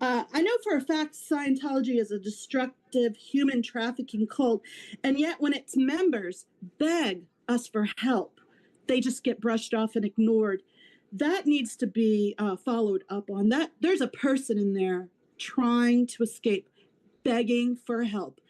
I know for a fact Scientology is a destructive human trafficking cult, and yet when its members beg us for help, they just get brushed off and ignored. That needs to be followed up on. That there's a person in there trying to escape, begging for help,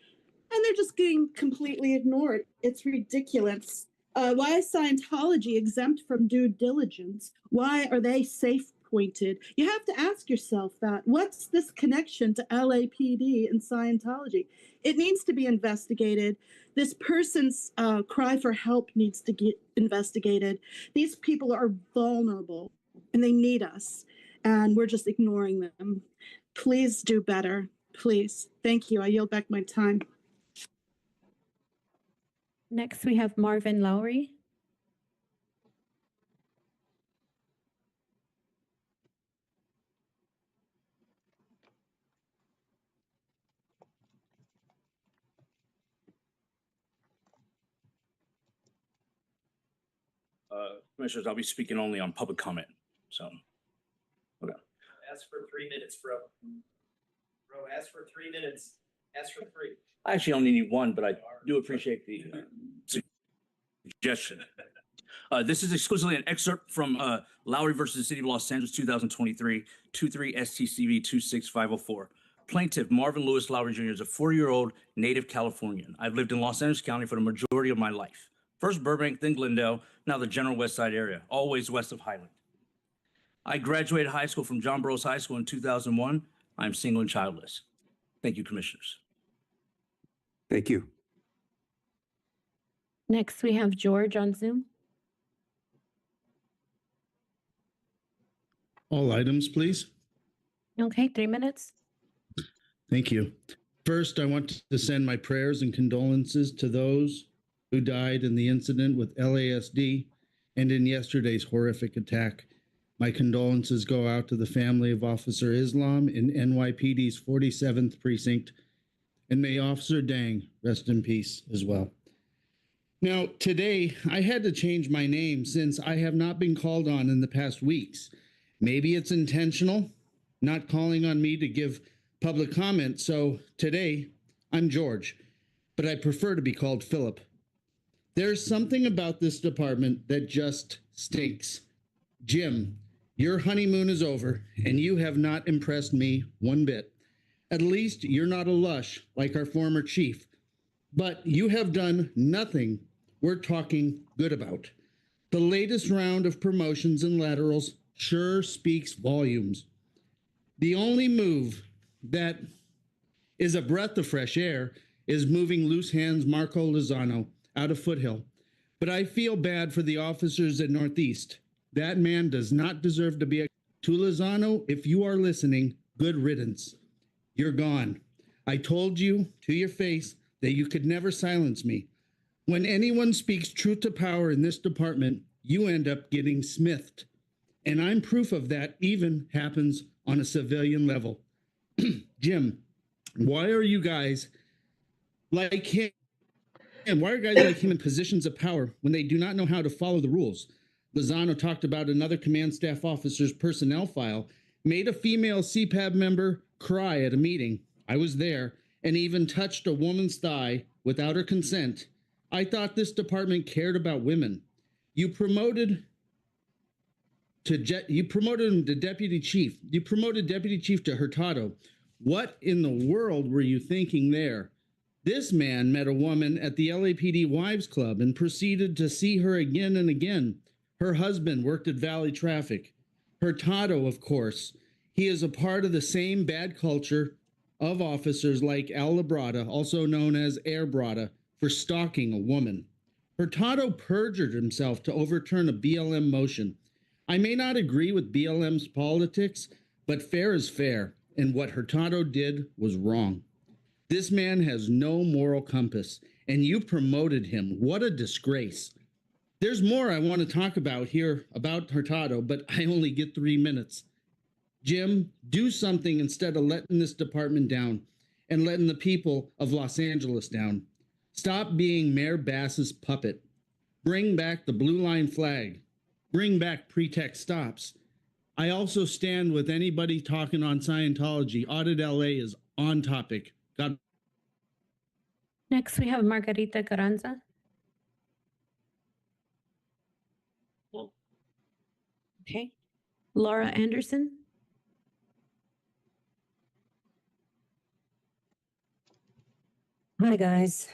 and they're just getting completely ignored. It's ridiculous. Why is Scientology exempt from due diligence? Why are they safe appointed. You have to ask yourself that. What's this connection to LAPD and Scientology? It needs to be investigated. This person's cry for help needs to get investigated. These people are vulnerable and they need us, and we're just ignoring them. Please do better. Please. Thank you. I yield back my time. Next, we have Marvin Lowry. Commissioners, I'll be speaking only on public comment. So, okay. Ask for 3 minutes, bro. Bro, ask for 3 minutes. Ask for 3. I actually only need one, but I do appreciate the suggestion. This is exclusively an excerpt from Lowry versus City of Los Angeles, 2023, 23 STCV 26504. Plaintiff Marvin Lewis Lowry Jr. is a 40-year-old native Californian. I've lived in Los Angeles County for the majority of my life. First Burbank, then Glendale, now the general West Side area, always west of Highland. I graduated high school from John Burroughs High School in 2001. I'm single and childless. Thank you, Commissioners. Thank you. Next, we have George on Zoom. All items, please. Okay, 3 minutes. Thank you. First, I want to send my prayers and condolences to those who died in the incident with LASD and in yesterday's horrific attack. My condolences go out to the family of Officer Islam in NYPD's 47th Precinct, and may Officer Dang rest in peace as well. Now, today, I had to change my name since I have not been called on in the past weeks. Maybe it's intentional, not calling on me to give public comment, so today, I'm George, but I prefer to be called Philip. There's something about this department that just stinks. Jim, your honeymoon is over, and you have not impressed me one bit. At least you're not a lush like our former chief, but you have done nothing we're talking good about. The latest round of promotions and laterals sure speaks volumes. The only move that is a breath of fresh air is moving loose hands Marco Lozano out of Foothill. But I feel bad for the officers at Northeast. That man does not deserve to be a... To Lozano, if you are listening, good riddance. You're gone. I told you to your face that you could never silence me. When anyone speaks truth to power in this department, you end up getting smithed. And I'm proof of that even happens on a civilian level. Jim, why are you guys like him? And why are guys like him in positions of power when they do not know how to follow the rules? Lozano talked about another command staff officer's personnel file, made a female CPAB member cry at a meeting. I was there, and even touched a woman's thigh without her consent. I thought this department cared about women. You promoted him to deputy chief. You promoted deputy chief to Hurtado. What in the world were you thinking there? This man met a woman at the LAPD Wives Club and proceeded to see her again and again. Her husband worked at Valley Traffic. Hurtado, of course. He is a part of the same bad culture of officers like Al Labrada, also known as Air Brada, for stalking a woman. Hurtado perjured himself to overturn a BLM motion. I may not agree with BLM's politics, but fair is fair, and what Hurtado did was wrong. This man has no moral compass, and you promoted him. What a disgrace. There's more I want to talk about here about Hurtado, but I only get 3 minutes. Jim, do something instead of letting this department down and letting the people of Los Angeles down. Stop being Mayor Bass's puppet. Bring back the blue line flag. Bring back pretext stops. I also stand with anybody talking on Scientology. Audit LA is on topic. God. Next, we have Margarita Carranza. Okay. Laura Anderson. Hi, guys.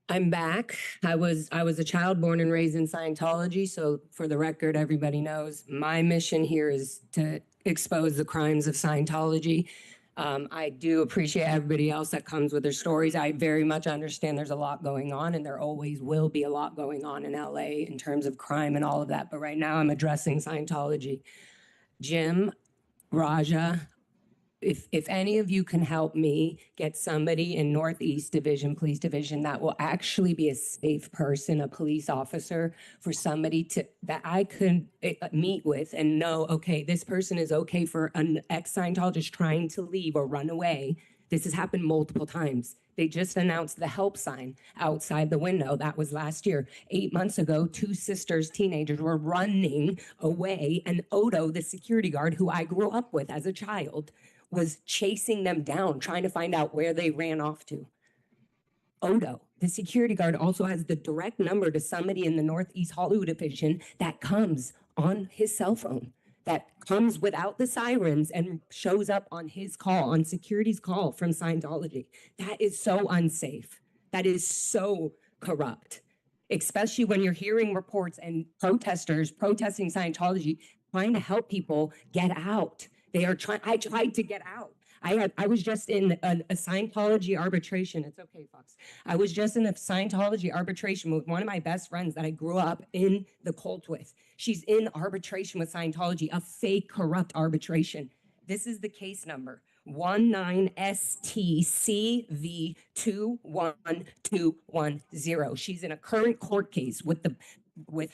I'm back. I was a child born and raised in Scientology. So for the record, everybody knows my mission here is to expose the crimes of Scientology. I do appreciate everybody else that comes with their stories. I very much understand there's a lot going on, and there always will be a lot going on in LA in terms of crime and all of that. But right now I'm addressing Scientology. Jim, Raja, if any of you can help me get somebody in Northeast Division, Police Division, that will actually be a safe person, a police officer, for somebody that I could meet with and know, okay, this person is okay for an ex-Scientologist trying to leave or run away. This has happened multiple times. They just announced the help sign outside the window. That was last year. 8 months ago, 2 sisters, teenagers, were running away, and Odo, the security guard who I grew up with as a child, was chasing them down, trying to find out where they ran off to. Odo, the security guard, also has the direct number to somebody in the Northeast Hollywood Division that comes on his cell phone, that comes without the sirens and shows up on his call, on security's call from Scientology. That is so unsafe. That is so corrupt, especially when you're hearing reports and protesters protesting Scientology, trying to help people get out. They are trying. I tried to get out. I was just in a Scientology arbitration. It's okay, Fox. I was just in a Scientology arbitration with one of my best friends that I grew up in the cult with. She's in arbitration with Scientology, a fake, corrupt arbitration. This is the case number: 19STCV21210. She's in a current court case with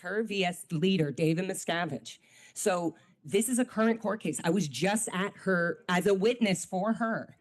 her VS leader, David Miscavige. So this is a current court case. I was just at her as a witness for her.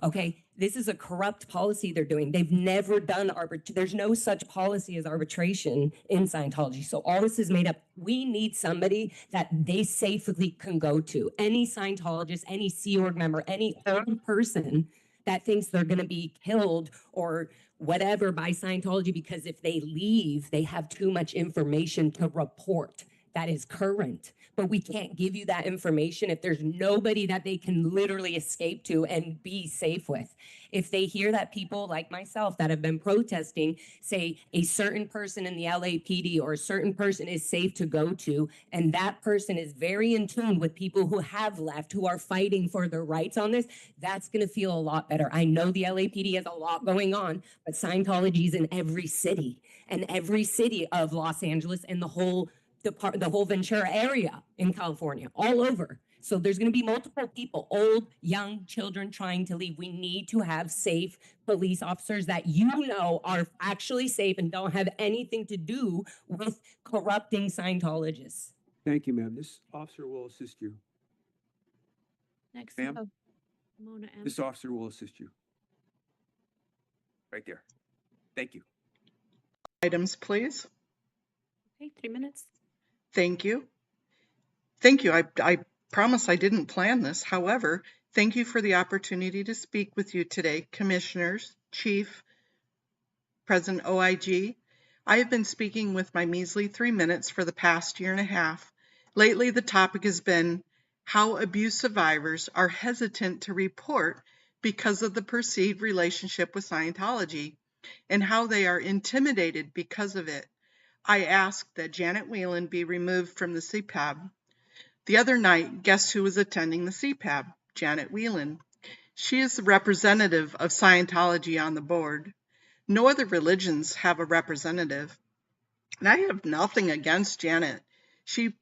Okay, this is a corrupt policy they're doing. They've never done there's no such policy as arbitration in Scientology. So all this is made up. We need somebody that they safely can go to. Any Scientologist, any Sea Org member, any old person that thinks they're going to be killed or whatever by Scientology because if they leave, they have too much information to report that is current. But we can't give you that information if there's nobody that they can literally escape to and be safe with. If they hear that people like myself that have been protesting say a certain person in the LAPD or a certain person is safe to go to, and that person is very in tune with people who have left, who are fighting for their rights on this, that's going to feel a lot better. I know the LAPD has a lot going on, but Scientology is in every city, and every city of Los Angeles and the whole Ventura area in California, all over. So there's going to be multiple people, old, young, children trying to leave. We need to have safe police officers that are actually safe and don't have anything to do with corrupting Scientologists. Thank you, ma'am. This officer will assist you. Next, Ma'am? Mona M. This officer will assist you. Right there. Thank you. Items, please. Okay, 3 minutes. Thank you. Thank you. I promise I didn't plan this. However, thank you for the opportunity to speak with you today, Commissioners, Chief, President OIG. I have been speaking with my measly 3 minutes for the past year and a half. Lately, the topic has been how abuse survivors are hesitant to report because of the perceived relationship with Scientology and how they are intimidated because of it. I asked that Janet Whelan be removed from the CPAB. The other night, guess who was attending the CPAB? Janet Whelan. She is the representative of Scientology on the board. No other religions have a representative. And I have nothing against Janet. She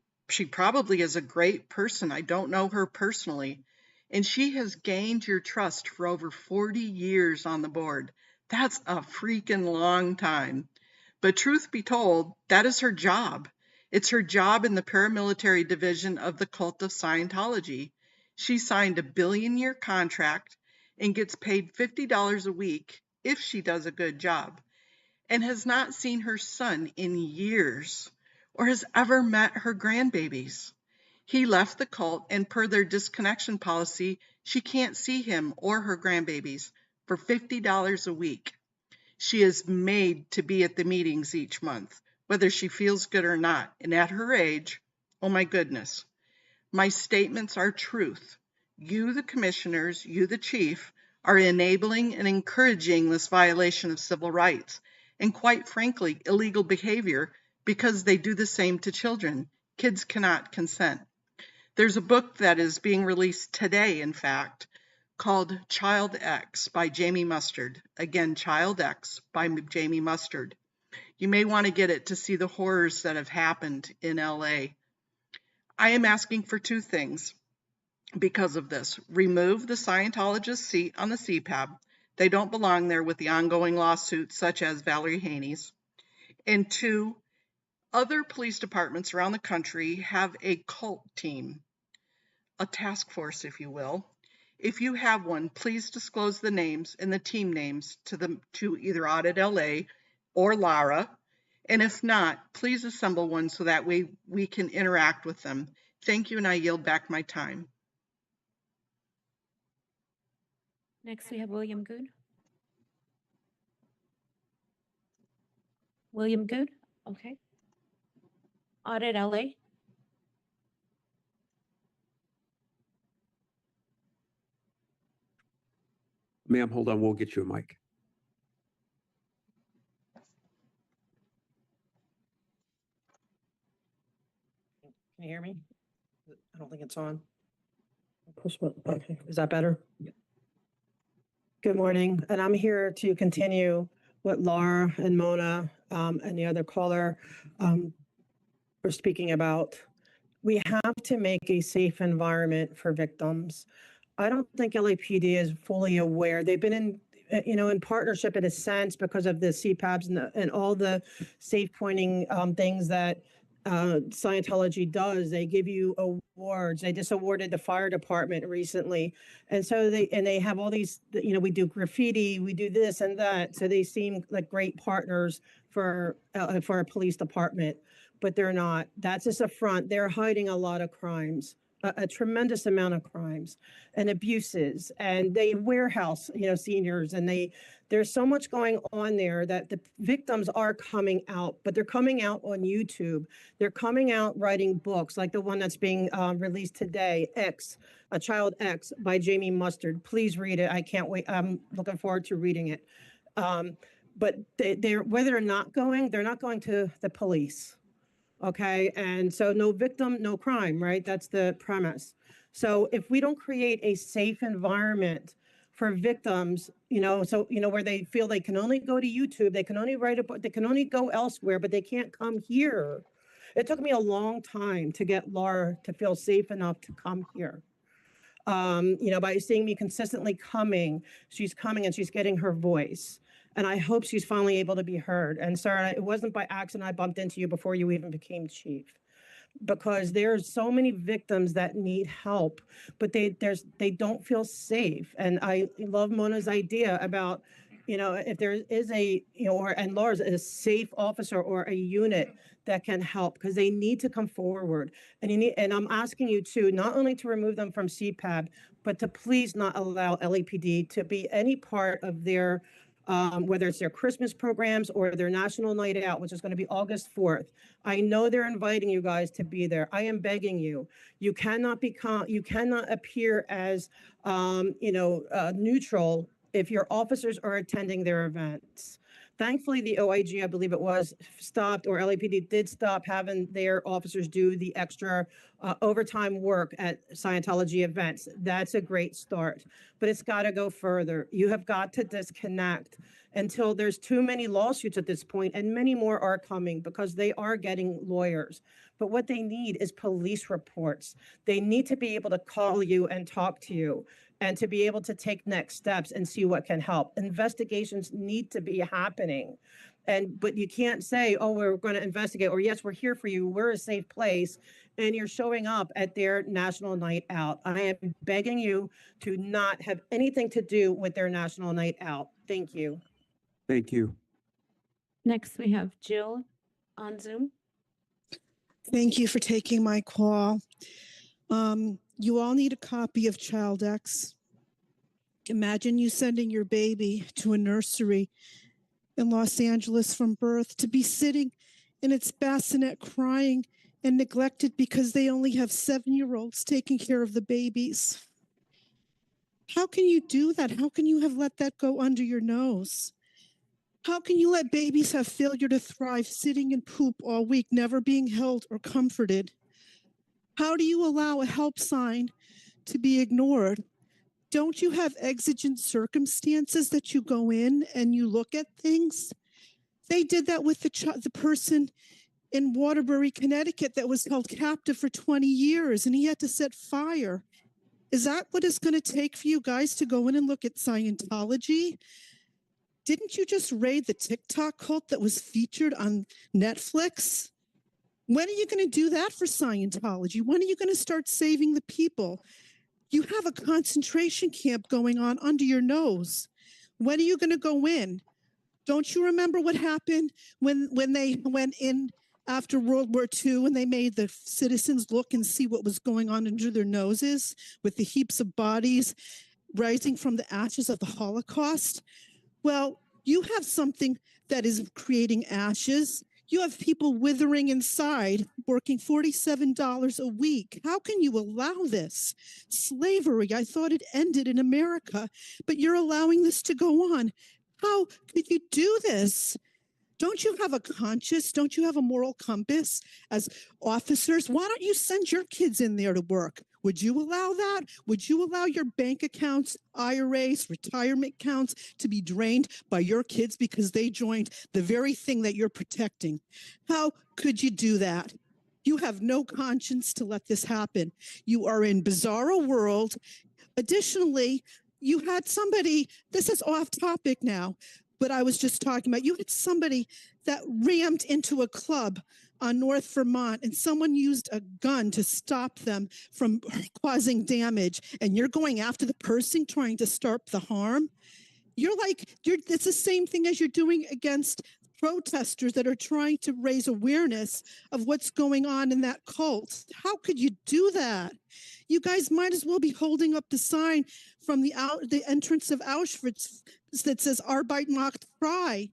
probably is a great person. I don't know her personally. And she has gained your trust for over 40 years on the board. That's a freaking long time. But truth be told, that is her job. It's her job in the paramilitary division of the cult of Scientology. She signed a billion-year contract and gets paid $50 a week if she does a good job, and has not seen her son in years or has ever met her grandbabies. He left the cult, and per their disconnection policy, she can't see him or her grandbabies for $50 a week. She is made to be at the meetings each month, whether she feels good or not. And at her age, oh my goodness, my statements are truth. You, the commissioners, you, the chief, are enabling and encouraging this violation of civil rights. and quite frankly, illegal behavior because they do the same to children. Kids cannot consent. There's a book that is being released today, in fact, called Child X by Jamie Mustard. Again, Child X by Jamie Mustard. You may want to get it to see the horrors that have happened in LA. I am asking for two things because of this. Remove the Scientologist seat on the CPAB. They don't belong there with the ongoing lawsuits such as Valerie Haney's. And two, other police departments around the country have a cult team, a task force, if you will. If you have one, please disclose the names and the team names to either Audit LA or Lara. And if not, please assemble one so that way we can interact with them. Thank you, and I yield back my time. Next, we have William Good. William Good, okay. Audit LA. Ma'am, hold on, we'll get you a mic. Can you hear me? I don't think it's on. Push what? Okay, is that better? Good morning, and I'm here to continue what Laura and Mona and the other caller were speaking about. We have to make a safe environment for victims. I don't think LAPD is fully aware. They've been in partnership in a sense because of the CPABs and all the safe pointing things that Scientology does. They give you awards. They just awarded the fire department recently. And so they have all these, we do graffiti, we do this and that. So they seem like great partners for a police department, but they're not. That's just a front. They're hiding a lot of crimes. A tremendous amount of crimes and abuses, and they warehouse, seniors, and there's so much going on there that the victims are coming out, but they're coming out on YouTube. They're coming out writing books like the one that's being released today, A Child X by Jamie Mustard. Please read it. I can't wait. I'm looking forward to reading it. But they're whether they're not going to the police. Okay, and so no victim, no crime, right? That's the premise. So if we don't create a safe environment for victims, where they feel they can only go to YouTube, they can only write a book, they can only go elsewhere, but they can't come here. It took me a long time to get Laura to feel safe enough to come here. By seeing me consistently coming, she's coming and she's getting her voice. And I hope she's finally able to be heard. And Sarah, it wasn't by accident I bumped into you before you even became chief, because there's so many victims that need help, but they don't feel safe. And I love Mona's idea about, if there is and Laura's a safe officer or a unit that can help, because they need to come forward. And I'm asking you to not only to remove them from CPAB, but to please not allow LAPD to be any part of their whether it's their Christmas programs or their National Night Out, which is going to be August 4th. I know they're inviting you guys to be there. I am begging you. You cannot appear as, neutral if your officers are attending their events. Thankfully, the OIG, I believe it was, stopped, or LAPD did stop having their officers do the extra overtime work at Scientology events. That's a great start, but it's got to go further. You have got to disconnect until there's too many lawsuits at this point, and many more are coming because they are getting lawyers. But what they need is police reports. They need to be able to call you and talk to you, and to be able to take next steps and see what can help. Investigations need to be happening. But you can't say, oh, we're going to investigate, or yes, we're here for you, we're a safe place, and you're showing up at their National Night Out. I am begging you to not have anything to do with their National Night Out. Thank you. Thank you. Next, we have Jill on Zoom. Thank you for taking my call. You all need a copy of Child X. Imagine you sending your baby to a nursery in Los Angeles from birth to be sitting in its bassinet crying and neglected because they only have 7-year-olds taking care of the babies. How can you do that? How can you have let that go under your nose? How can you let babies have failure to thrive sitting in poop all week, never being held or comforted? How do you allow a help sign to be ignored? Don't you have exigent circumstances that you go in and you look at things? They did that with the person in Waterbury, Connecticut that was held captive for 20 years and he had to set fire. Is that what it's going to take for you guys to go in and look at Scientology? Didn't you just raid the TikTok cult that was featured on Netflix? When are you going to do that for Scientology? When are you going to start saving the people? You have a concentration camp going on under your nose. When are you going to go in? Don't you remember what happened when they went in after World War II and they made the citizens look and see what was going on under their noses with the heaps of bodies rising from the ashes of the Holocaust? Well, you have something that is creating ashes. You have people withering inside, working $47 a week. How can you allow this? Slavery, I thought it ended in America, but you're allowing this to go on. How could you do this? Don't you have a conscience? Don't you have a moral compass as officers? Why don't you send your kids in there to work? Would you allow that? Would you allow your bank accounts, IRAs, retirement accounts to be drained by your kids because they joined the very thing that you're protecting? How could you do that? You have no conscience to let this happen. You are in bizarro world. Additionally, you had somebody, this is off topic now, but I was just talking about, you had somebody that rammed into a club on North Vermont and someone used a gun to stop them from causing damage. And you're going after the person trying to stop the harm. It's the same thing as you're doing against protesters that are trying to raise awareness of what's going on in that cult. How could you do that? You guys might as well be holding up the sign from the entrance of Auschwitz that says Arbeit macht frei.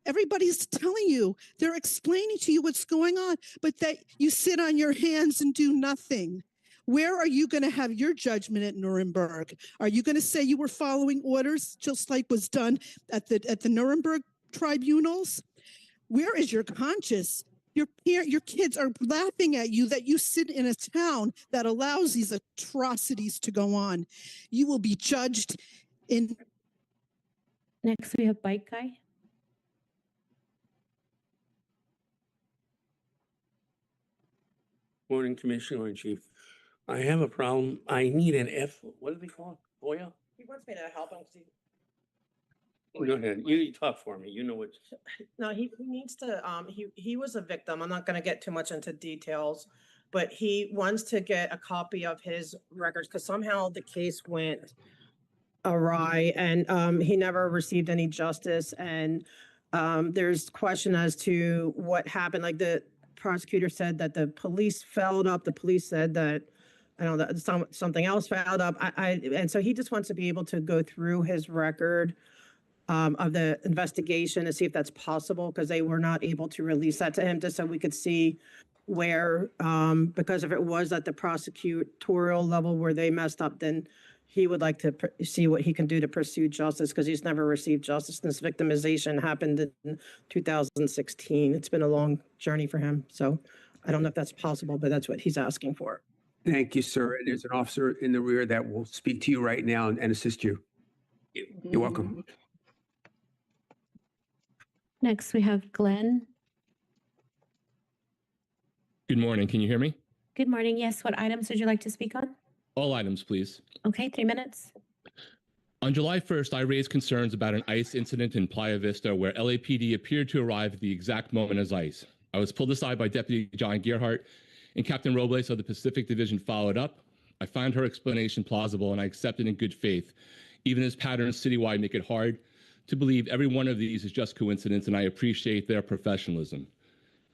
Everybody's telling you, they're explaining to you what's going on, but that you sit on your hands and do nothing. Where are you going to have your judgment at Nuremberg? Are you going to say you were following orders just like was done at the Nuremberg tribunals? Where is your conscience? Your kids are laughing at you that you sit in a town that allows these atrocities to go on. You will be judged in. Next, we have Bike Guy. Morning, Commissioner in Chief. I have a problem. I need an what do they call it? FOIA? He wants me to help him. Go ahead. You talk for me. You know what. No, he needs to, he was a victim. I'm not going to get too much into details, but he wants to get a copy of his records because somehow the case went awry and he never received any justice. And there's question as to what happened. Like the prosecutor said that the police fouled up. The police said that, I don't know, that something else fouled up. And so he just wants to be able to go through his record of the investigation to see if that's possible, because they were not able to release that to him, just so we could see where, because if it was at the prosecutorial level where they messed up, then he would like to see what he can do to pursue justice, because he's never received justice. This victimization happened in 2016. It's been a long journey for him. So I don't know if that's possible, but that's what he's asking for. Thank you, sir. There's an officer in the rear that will speak to you right now and assist you. You're welcome. Next, we have Glenn. Good morning. Can you hear me? Good morning. Yes. What items would you like to speak on? All items, please. Okay, 3 minutes. On July 1st, I raised concerns about an ICE incident in Playa Vista where LAPD appeared to arrive at the exact moment as ICE. I was pulled aside by Deputy John Gearhart, and Captain Robles of the Pacific Division followed up. I found her explanation plausible, and I accepted in good faith, even as patterns citywide make it hard to believe every one of these is just coincidence, and I appreciate their professionalism.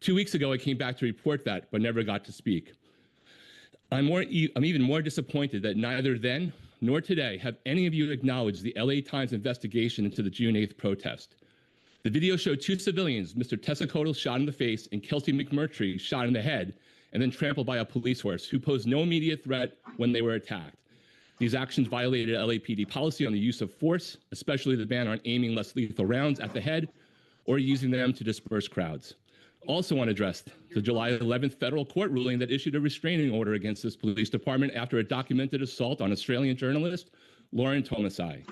2 weeks ago, I came back to report that, but never got to speak. I'm even more disappointed that neither then nor today have any of you acknowledged the LA Times investigation into the June 8th protest. The video showed 2 civilians, Mr. Tessacotl shot in the face and Kelsey McMurtry shot in the head, and then trampled by a police horse who posed no immediate threat when they were attacked. These actions violated LAPD policy on the use of force, especially the ban on aiming less lethal rounds at the head or using them to disperse crowds. Also want to address the July 11th federal court ruling that issued a restraining order against this police department after a documented assault on Australian journalist Lauren Tomasai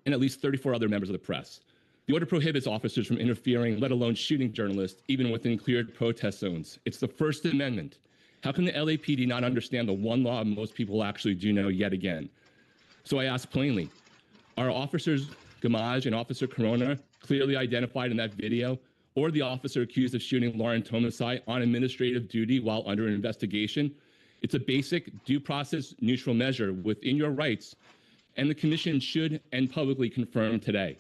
and at least 34 other members of the press. The order prohibits officers from interfering, let alone shooting journalists, even within cleared protest zones. It's the First Amendment. How can the LAPD not understand the one law most people actually do know yet again? So I ask plainly, are officers Gamage and Officer Corona clearly identified in that video, or the officer accused of shooting Lauren Tomasai on administrative duty while under investigation? It's a basic due process neutral measure within your rights, and the commission should and publicly confirm today.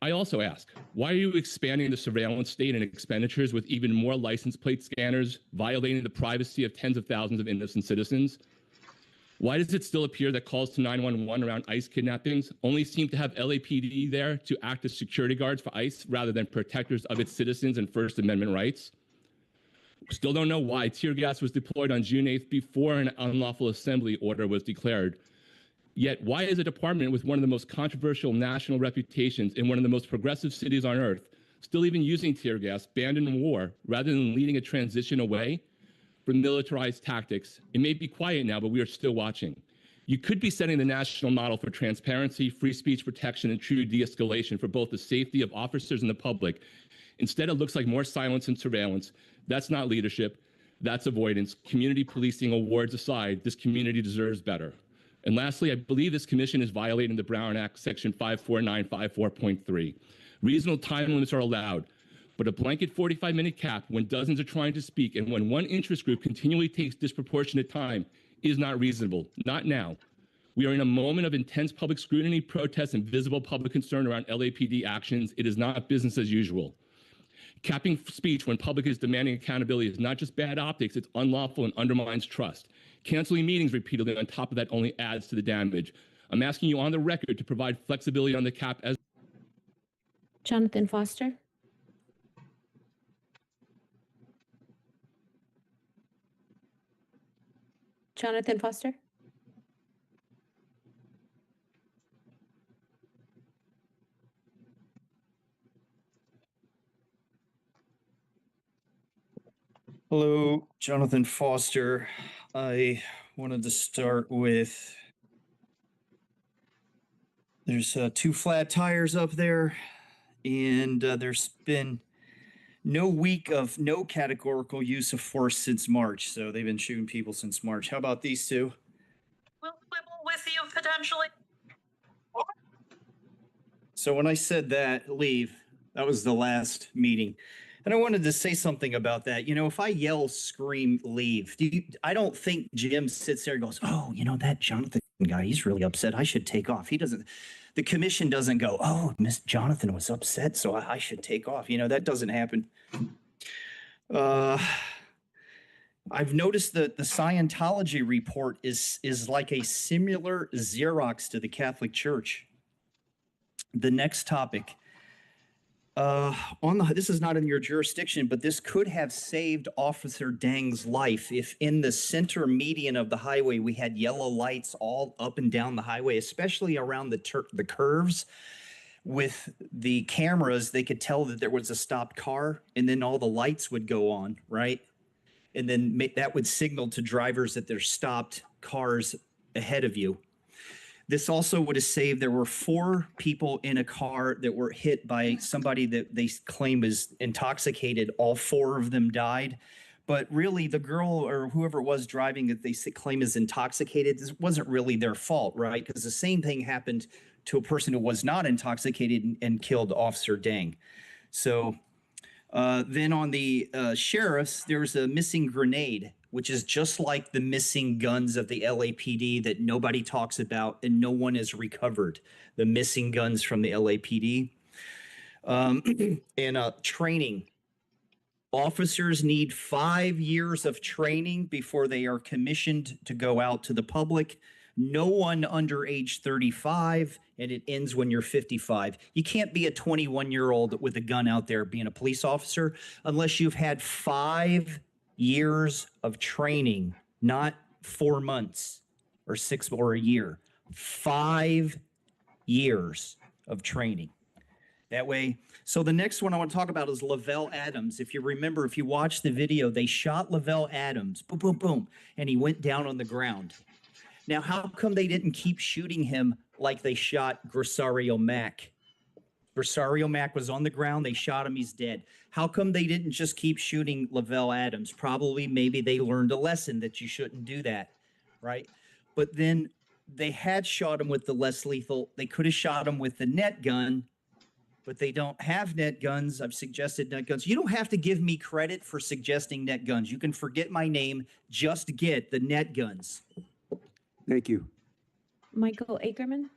I also ask, why are you expanding the surveillance state and expenditures with even more license plate scanners, violating the privacy of tens of thousands of innocent citizens? Why does it still appear that calls to 911 around ICE kidnappings only seem to have LAPD there to act as security guards for ICE rather than protectors of its citizens and First Amendment rights? Still don't know why tear gas was deployed on June 8th before an unlawful assembly order was declared. Yet, why is a department with one of the most controversial national reputations in one of the most progressive cities on earth still even using tear gas banned in war rather than leading a transition away from militarized tactics? It may be quiet now, but we are still watching. You could be setting the national model for transparency, free speech protection, and true de-escalation for both the safety of officers and the public. Instead, it looks like more silence and surveillance. That's not leadership. That's avoidance. Community policing awards aside, this community deserves better. And lastly, I believe this commission is violating the Brown Act, Section 54954.3. Reasonable time limits are allowed, but a blanket 45-minute cap when dozens are trying to speak and when one interest group continually takes disproportionate time is not reasonable. Not now. We are in a moment of intense public scrutiny, protests, and visible public concern around LAPD actions. It is not business as usual. Capping speech when public is demanding accountability is not just bad optics, it's unlawful and undermines trust. Canceling meetings repeatedly on top of that only adds to the damage. I'm asking you on the record to provide flexibility on the cap as Jonathan Foster. Jonathan Foster. Hello, Jonathan Foster. I wanted to start with, there's 2 flat tires up there, and there's been no week of no categorical use of force since March. So they've been shooting people since March. How about these 2? We'll quibble with you potentially. So when I said that, leave, that was the last meeting. And I wanted to say something about that. You know, if I yell, scream, leave, I don't think Jim sits there and goes, oh, you know, that Jonathan guy, he's really upset. I should take off. He doesn't, the commission doesn't go, oh, Miss Jonathan was upset, so I should take off. You know, that doesn't happen. I've noticed that the Scientology report is like a similar Xerox to the Catholic Church. The next topic. This is not in your jurisdiction, but this could have saved Officer Dang's life if in the center median of the highway we had yellow lights all up and down the highway, especially around the curves. With the cameras, they could tell that there was a stopped car, and then all the lights would go on, right? And then that would signal to drivers that there's stopped cars ahead of you. This also would have saved, there were 4 people in a car that were hit by somebody that they claim is intoxicated. All 4 of them died. But really, the girl or whoever it was driving that they claim is intoxicated, this wasn't really their fault, right? Because the same thing happened to a person who was not intoxicated and killed Officer Dang. So then on the sheriffs, there's a missing grenade, which is just like the missing guns of the LAPD that nobody talks about and no one has recovered. The missing guns from the LAPD. And training. Officers need 5 years of training before they are commissioned to go out to the public. No one under age 35, and it ends when you're 55. You can't be a 21-year-old with a gun out there being a police officer unless you've had 5 years of training, not 4 months. or or a year. 5 years of training. That way. So the next one I want to talk about is Lavelle Adams. If you remember, if you watch the video, they shot Lavelle Adams, boom, boom, boom, and he went down on the ground. Now, how come they didn't keep shooting him like they shot Gresario Mack? Gresario Mack was on the ground. They shot him. He's dead. How come they didn't just keep shooting Lavelle Adams? Probably maybe they learned a lesson that you shouldn't do that, right? But then they had shot him with the less lethal. They could have shot him with the net gun, but they don't have net guns. I've suggested net guns. You don't have to give me credit for suggesting net guns. You can forget my name. Just get the net guns. Thank you. Michael Ackerman.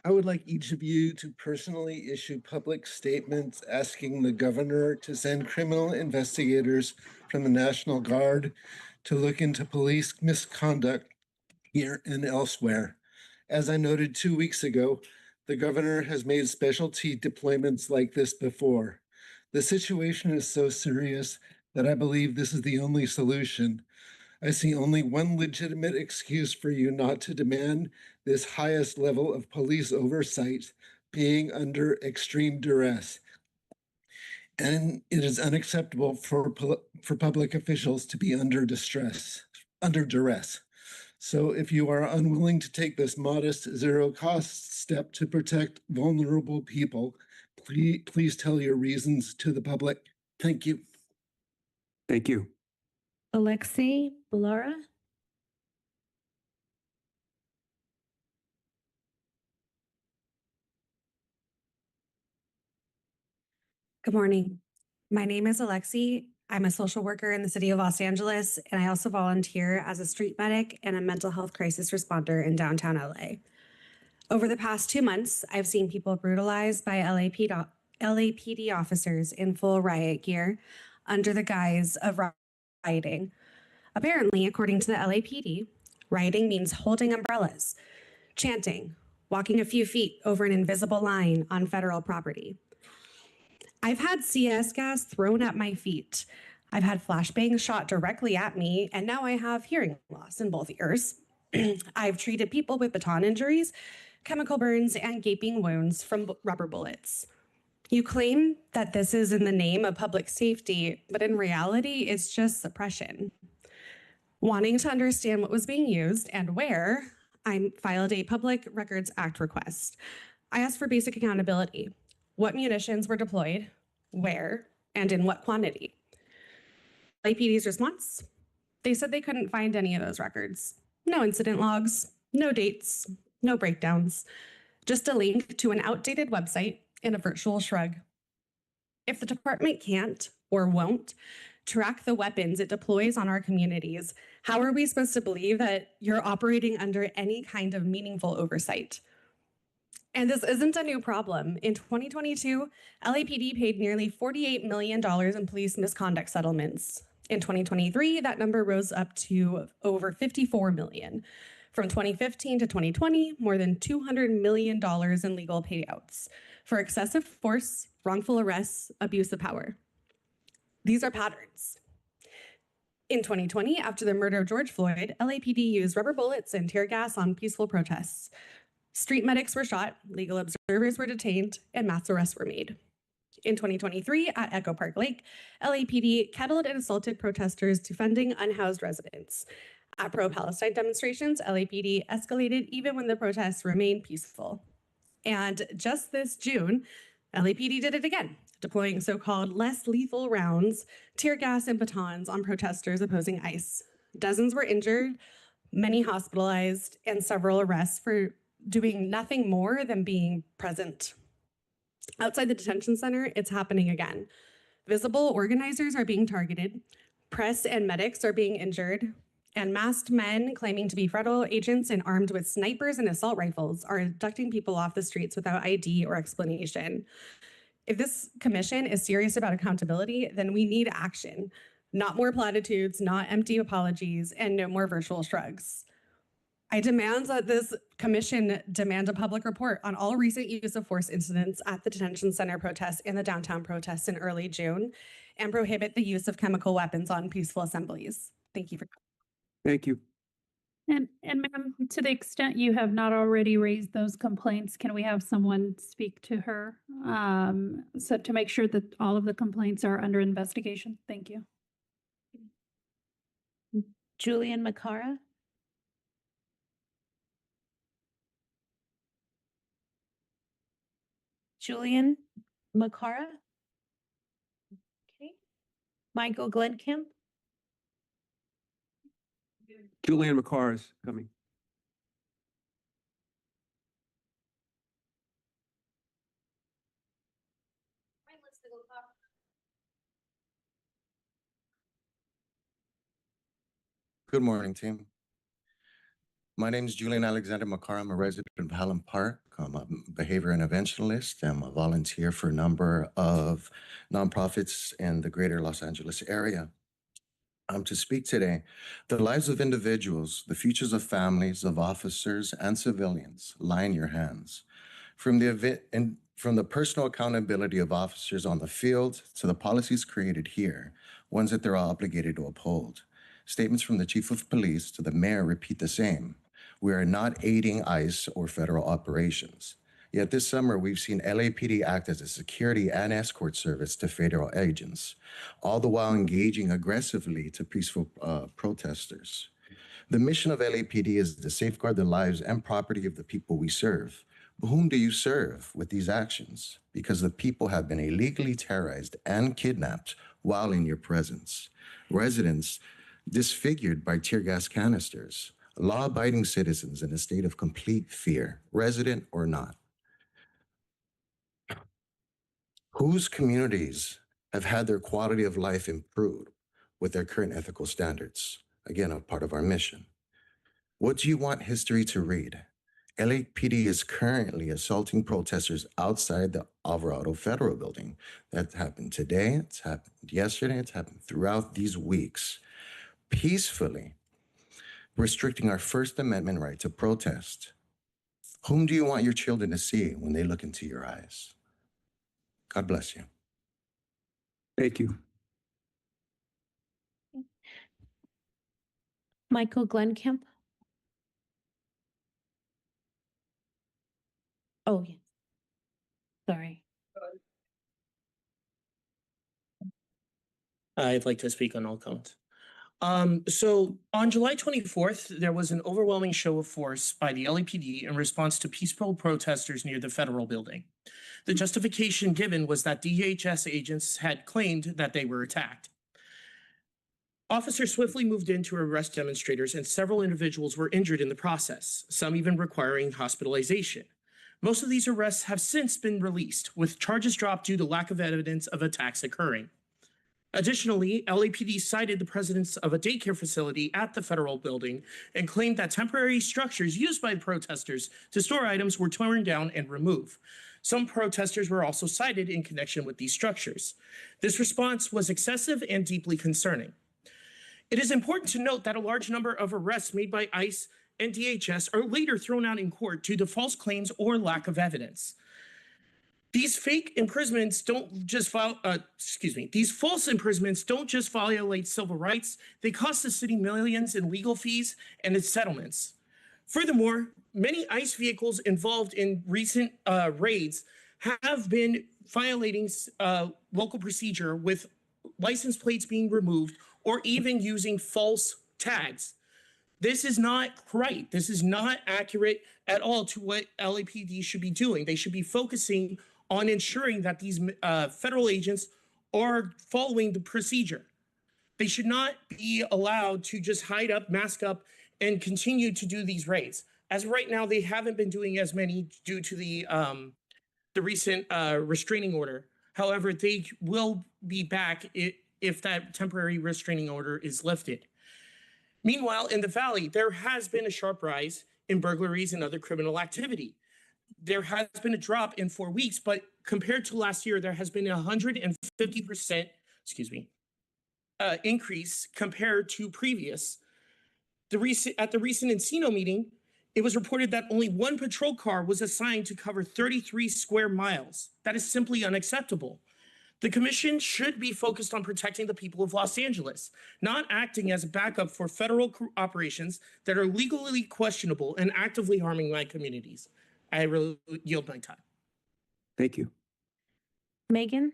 I would like each of you to personally issue public statements asking the governor to send criminal investigators from the National Guard to look into police misconduct here and elsewhere. As I noted 2 weeks ago, the governor has made specialty deployments like this before. The situation is so serious that I believe this is the only solution. I see only one legitimate excuse for you not to demand this highest level of police oversight, being under extreme duress. And it is unacceptable for public officials to be under duress. So if you are unwilling to take this modest zero-cost step to protect vulnerable people, please tell your reasons to the public. Thank you. Thank you. Alexei Balara. Good morning. My name is Alexi. I'm a social worker in the city of Los Angeles, and I also volunteer as a street medic and a mental health crisis responder in downtown LA. Over the past 2 months, I've seen people brutalized by LAPD officers in full riot gear under the guise of rioting. Apparently, according to the LAPD, rioting means holding umbrellas, chanting, walking a few feet over an invisible line on federal property. I've had CS gas thrown at my feet. I've had flashbangs shot directly at me, and now I have hearing loss in both ears. I've treated people with baton injuries, chemical burns, and gaping wounds from rubber bullets. You claim that this is in the name of public safety, but in reality, it's just suppression. Wanting to understand what was being used and where, I filed a Public Records Act request. I asked for basic accountability. What munitions were deployed, where, and in what quantity? LAPD's response? They said they couldn't find any of those records. No incident logs, no dates, no breakdowns, just a link to an outdated website and a virtual shrug. If the department can't or won't track the weapons it deploys on our communities, how are we supposed to believe that you're operating under any kind of meaningful oversight? And this isn't a new problem. In 2022, LAPD paid nearly $48 million in police misconduct settlements. In 2023, that number rose up to over $54 million. From 2015 to 2020, more than $200 million in legal payouts for excessive force, wrongful arrests, abuse of power. These are patterns. In 2020, after the murder of George Floyd, LAPD used rubber bullets and tear gas on peaceful protests. Street medics were shot, legal observers were detained, and mass arrests were made. In 2023, at Echo Park Lake, LAPD kettled and assaulted protesters defending unhoused residents. At pro-Palestine demonstrations, LAPD escalated even when the protests remained peaceful. And just this June, LAPD did it again, deploying so-called less lethal rounds, tear gas, and batons on protesters opposing ICE. Dozens were injured, many hospitalized, and several arrests for doing nothing more than being present. Outside the detention center, it's happening again. Visible organizers are being targeted, press and medics are being injured, and masked men claiming to be federal agents and armed with snipers and assault rifles are abducting people off the streets without ID or explanation. If this commission is serious about accountability, then we need action, not more platitudes, not empty apologies, and no more virtual shrugs. I demand that this commission demand a public report on all recent use of force incidents at the detention center protests and the downtown protests in early June, and prohibit the use of chemical weapons on peaceful assemblies. Thank you for. Thank you. And ma'am, to the extent you have not already raised those complaints, can we have someone speak to her? So to make sure that all of the complaints are under investigation. Thank you. Julian Macara. Julian Macara. Okay. Michael Glenkamp. Julianne McCarr is coming. Good morning, team. My name is Julian Alexander McCarr. I'm a resident of Highland Park. I'm a behavior interventionist. I'm a volunteer for a number of nonprofits in the greater Los Angeles area. To speak today, the lives of individuals, the futures of families, of officers and civilians lie in your hands. From the personal accountability of officers on the field to the policies created here, ones that they're obligated to uphold. Statements from the chief of police to the mayor repeat the same. We are not aiding ICE or federal operations. Yet this summer, we've seen LAPD act as a security and escort service to federal agents, all the while engaging aggressively to peaceful protesters. The mission of LAPD is to safeguard the lives and property of the people we serve. But whom do you serve with these actions? Because the people have been illegally terrorized and kidnapped while in your presence. Residents disfigured by tear gas canisters. Law-abiding citizens in a state of complete fear, resident or not. Whose communities have had their quality of life improved with their current ethical standards? Again, a part of our mission. What do you want history to read? LAPD is currently assaulting protesters outside the Alvarado Federal Building. That happened today, it's happened yesterday, it's happened throughout these weeks. Peacefully restricting our First Amendment right to protest. Whom do you want your children to see when they look into your eyes? God bless you. Thank you. Michael Glenkamp. Oh, yes. Sorry. I'd like to speak on all counts. So on July 24th, there was an overwhelming show of force by the LAPD in response to peaceful protesters near the federal building. The justification given was that DHS agents had claimed that they were attacked. Officers swiftly moved in to arrest demonstrators, and several individuals were injured in the process, some even requiring hospitalization. Most of these arrests have since been released, with charges dropped due to lack of evidence of attacks occurring. Additionally, LAPD cited the presence of a daycare facility at the federal building and claimed that temporary structures used by protesters to store items were torn down and removed. Some protesters were also cited in connection with these structures. This response was excessive and deeply concerning. It is important to note that a large number of arrests made by ICE and DHS are later thrown out in court due to false claims or lack of evidence. These fake imprisonments don't just these false imprisonments don't just violate civil rights, they cost the city millions in legal fees and its settlements. Furthermore, many ICE vehicles involved in recent raids have been violating local procedure with license plates being removed or even using false tags. This is not right. This is not accurate at all to what LAPD should be doing. They should be focusing on ensuring that these federal agents are following the procedure. They should not be allowed to just hide up, mask up, and continue to do these raids. As of right now, they haven't been doing as many due to the recent restraining order. However, they will be back if that temporary restraining order is lifted. Meanwhile, in the Valley, there has been a sharp rise in burglaries and other criminal activity. There has been a drop in 4 weeks, but compared to last year, there has been 150%, increase compared to previous. At the recent Encino meeting, It was reported that only one patrol car was assigned to cover 33 square miles. That is simply unacceptable. The commission should be focused on protecting the people of Los Angeles, not acting as a backup for federal operations that are legally questionable and actively harming my communities. I will yield my time. Thank you. Megan?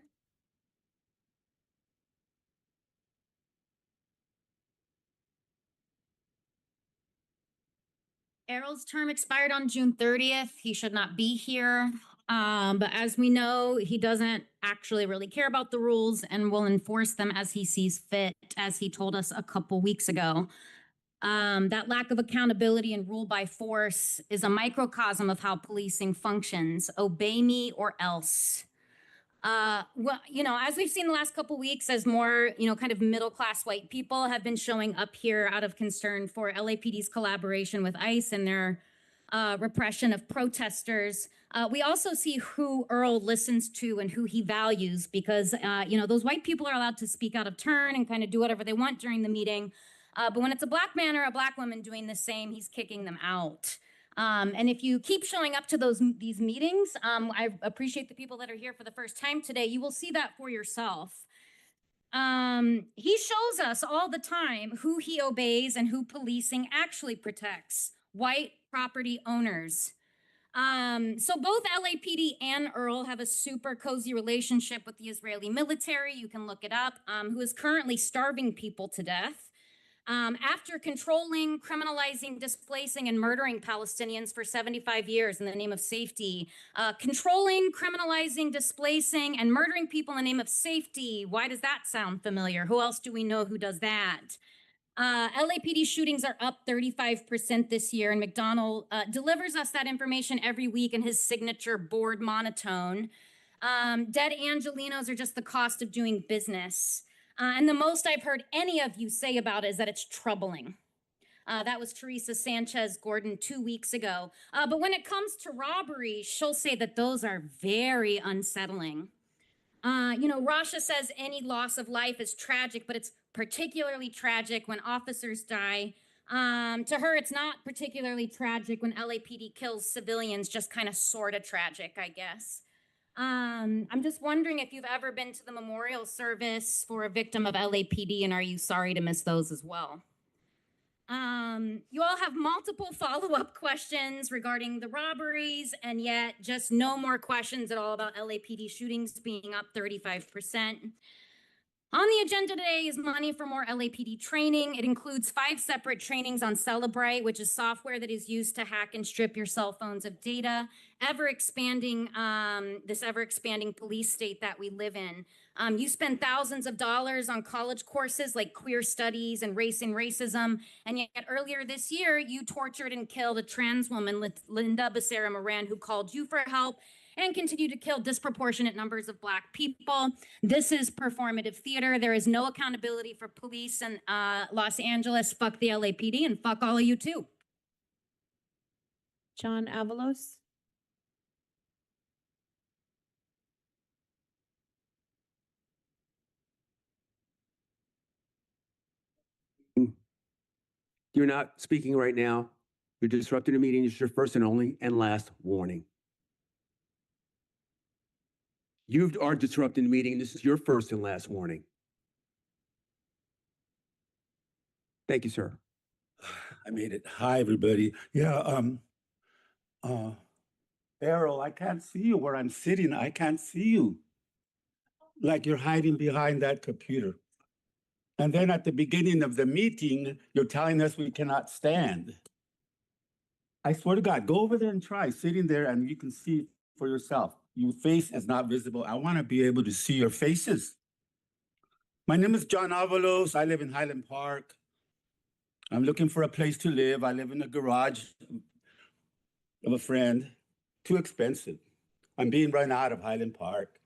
Errol's term expired on June 30th. He should not be here. But as we know, he doesn't actually really care about the rules and will enforce them as he sees fit, as he told us a couple weeks ago. That lack of accountability and rule by force is a microcosm of how policing functions. Obey me or else. Well, as we've seen the last couple weeks, as more, kind of middle-class white people have been showing up here out of concern for LAPD's collaboration with ICE and their repression of protesters. We also see who Earl listens to and who he values because, those white people are allowed to speak out of turn and kind of do whatever they want during the meeting. But when it's a black man or a black woman doing the same, he's kicking them out. And if you keep showing up to these meetings, I appreciate the people that are here for the first time today. You will see that for yourself. He shows us all the time who he obeys and who policing actually protects: white property owners. So both LAPD and Earl have a super cozy relationship with the Israeli military. You can look it up, who is currently starving people to death. After controlling, criminalizing, displacing, and murdering Palestinians for 75 years in the name of safety. Controlling, criminalizing, displacing, and murdering people in the name of safety. Why does that sound familiar? Who else do we know who does that? LAPD shootings are up 35% this year, and McDonald delivers us that information every week in his signature board monotone. Dead Angelinos are just the cost of doing business. And the most I've heard any of you say about it is that it's troubling. That was Teresa Sanchez Gordon 2 weeks ago. But when it comes to robbery, she'll say that those are very unsettling. Rasha says any loss of life is tragic, but it's particularly tragic when officers die. To her, it's not particularly tragic when LAPD kills civilians, just kind of sort of tragic, I guess. I'm just wondering if you've ever been to the memorial service for a victim of LAPD, and are you sorry to miss those as well? You all have multiple follow-up questions regarding the robberies, and yet just no more questions at all about LAPD shootings being up 35%. On the agenda today is money for more LAPD training. It includes 5 separate trainings on Celebrite, which is software that is used to hack and strip your cell phones of data, this ever-expanding police state that we live in. You spend thousands of dollars on college courses like queer studies and race and racism, and yet earlier this year, you tortured and killed a trans woman, Linda Becerra Moran, who called you for help, and continue to kill disproportionate numbers of Black people. This is performative theater. There is no accountability for police in Los Angeles. Fuck the LAPD and fuck all of you too. John Avalos? You're not speaking right now. You're disrupting the meeting. It's your first and only and last warning. You are disrupting the meeting. This is your first and last warning. Thank you, sir. I made it. Hi, everybody. Yeah, Errol, I can't see you where I'm sitting. I can't see you. Like you're hiding behind that computer. And then at the beginning of the meeting, you're telling us we cannot stand. I swear to God, go over there and try sitting there and you can see for yourself. Your face is not visible. I want to be able to see your faces. My name is John Avalos. I live in Highland Park. I'm looking for a place to live. I live in a garage of a friend. Too expensive. I'm being run out of Highland Park.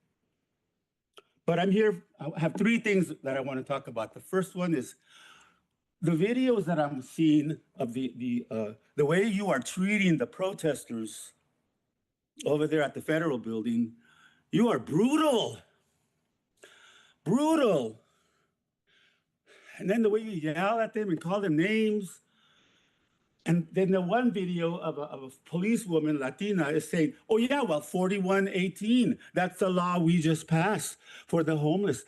But I'm here. I have 3 things that I want to talk about. The first one is the videos that I'm seeing of the way you are treating the protesters over there at the federal building. You are brutal. Brutal. And then the way you yell at them and call them names. And then the one video of a policewoman, Latina, is saying, oh, yeah, well, 4118, that's the law we just passed for the homeless.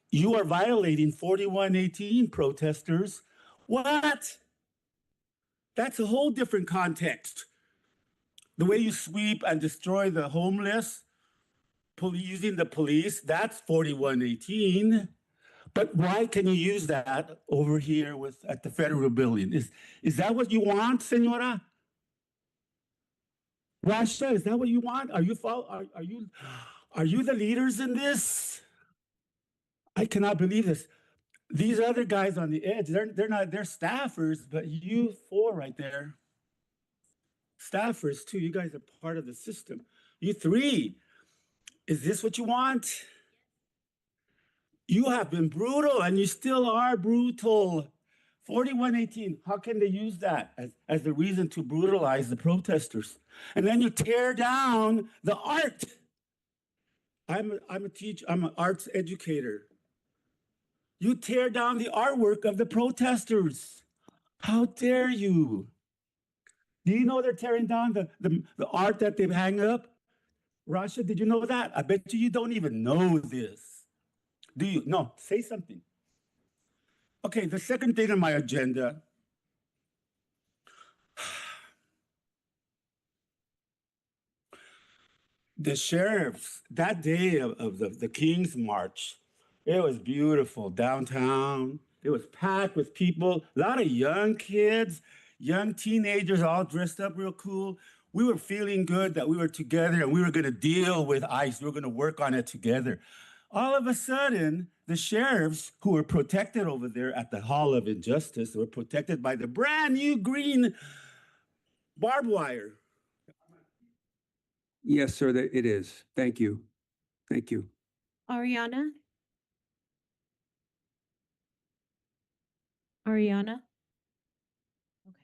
You are violating 4118, protesters. What? That's a whole different context. The way you sweep and destroy the homeless, using the police, that's 4118. But why can you use that over here at the federal building? Is that what you want, Senora? Rasha, is that what you want? Are you the leaders in this? I cannot believe this. These other guys on the edge, they're staffers, but you four right there, staffers too. You guys are part of the system. You three, is this what you want? You have been brutal and you still are brutal. 4118, how can they use that as the reason to brutalize the protesters? And then you tear down the art. I'm a teacher, I'm an arts educator. You tear down the artwork of the protesters. How dare you? Do you know they're tearing down the art that they hang up? Rasha, did you know that? I bet you don't even know this. Do you? No, say something. Okay, the second thing on my agenda. The sheriffs, that day of the King's March, it was beautiful downtown. It was packed with people, a lot of young kids, young teenagers all dressed up real cool. We were feeling good that we were together and we were going to deal with ICE. We were going to work on it together. All of a sudden, the sheriffs who were protected over there at the Hall of Injustice were protected by the brand new green barbed wire. Yes, sir, it is. Thank you. Thank you. Ariana? Ariana? Okay.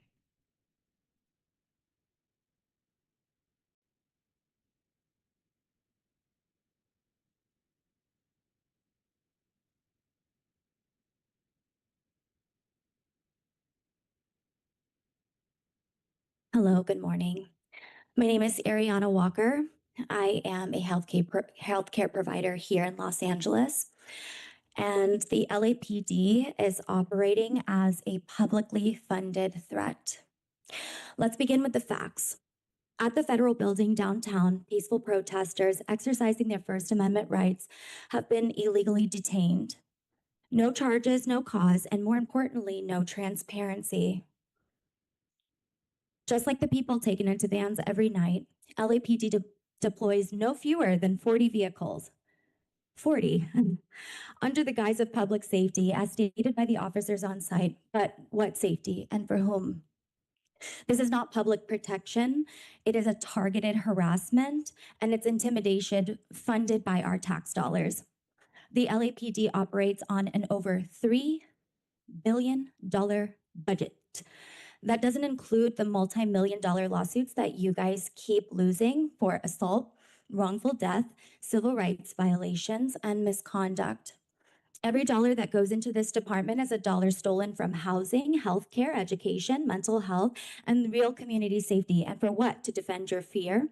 Hello, good morning. My name is Ariana Walker. I am a healthcare provider here in Los Angeles, and the LAPD is operating as a publicly funded threat. Let's begin with the facts. At the federal building downtown, peaceful protesters exercising their First Amendment rights have been illegally detained. No charges, no cause, and more importantly, no transparency. Just like the people taken into vans every night, LAPD deploys no fewer than 40 vehicles. 40. Under the guise of public safety, as stated by the officers on site. But what safety and for whom? This is not public protection. It is a targeted harassment, and it's intimidation funded by our tax dollars. The LAPD operates on an over $3 billion budget. That doesn't include the multi-million-dollar lawsuits that you guys keep losing for assault, wrongful death, civil rights violations, and misconduct. Every dollar that goes into this department is a dollar stolen from housing, healthcare, education, mental health, and real community safety. And for what? To defend your fear?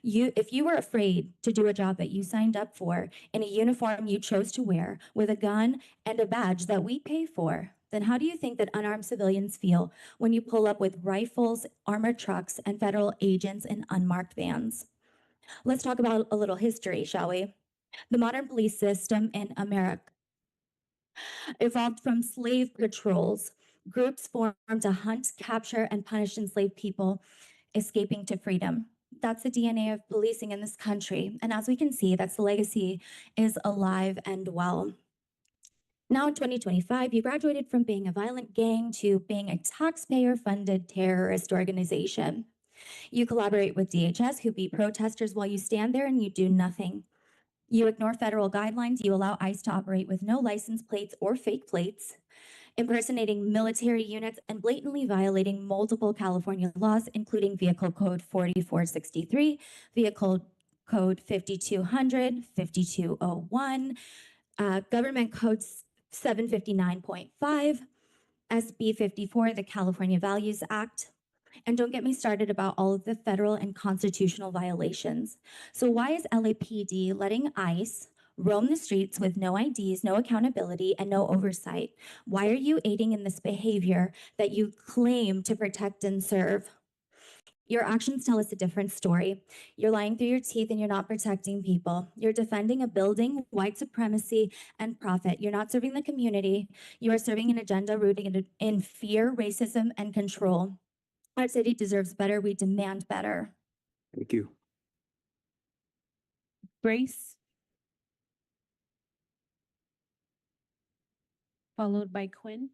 If you were afraid to do a job that you signed up for in a uniform you chose to wear with a gun and a badge that we pay for, then how do you think that unarmed civilians feel when you pull up with rifles, armored trucks, and federal agents in unmarked vans? Let's talk about a little history, shall we? The modern police system in America evolved from slave patrols, groups formed to hunt, capture, and punish enslaved people escaping to freedom. That's the DNA of policing in this country. And as we can see, that's the legacy is alive and well. Now in 2025, you graduated from being a violent gang to being a taxpayer-funded terrorist organization. You collaborate with DHS, who beat protesters while you stand there and you do nothing. You ignore federal guidelines. You allow ICE to operate with no license plates or fake plates, impersonating military units and blatantly violating multiple California laws, including Vehicle Code 4463, Vehicle Code 5200, 5201, Government Code 759.5, SB 54, the California Values Act, And don't get me started about all of the federal and constitutional violations. So why is LAPD letting ICE roam the streets with no IDs, no accountability, and no oversight? Why are you aiding in this behavior that you claim to protect and serve? Your actions tell us a different story. You're lying through your teeth and you're not protecting people. You're defending a building, white supremacy, and profit. You're not serving the community. You are serving an agenda rooted in fear, racism, and control. Our city deserves better. We demand better. Thank you. Grace. Followed by Quinn.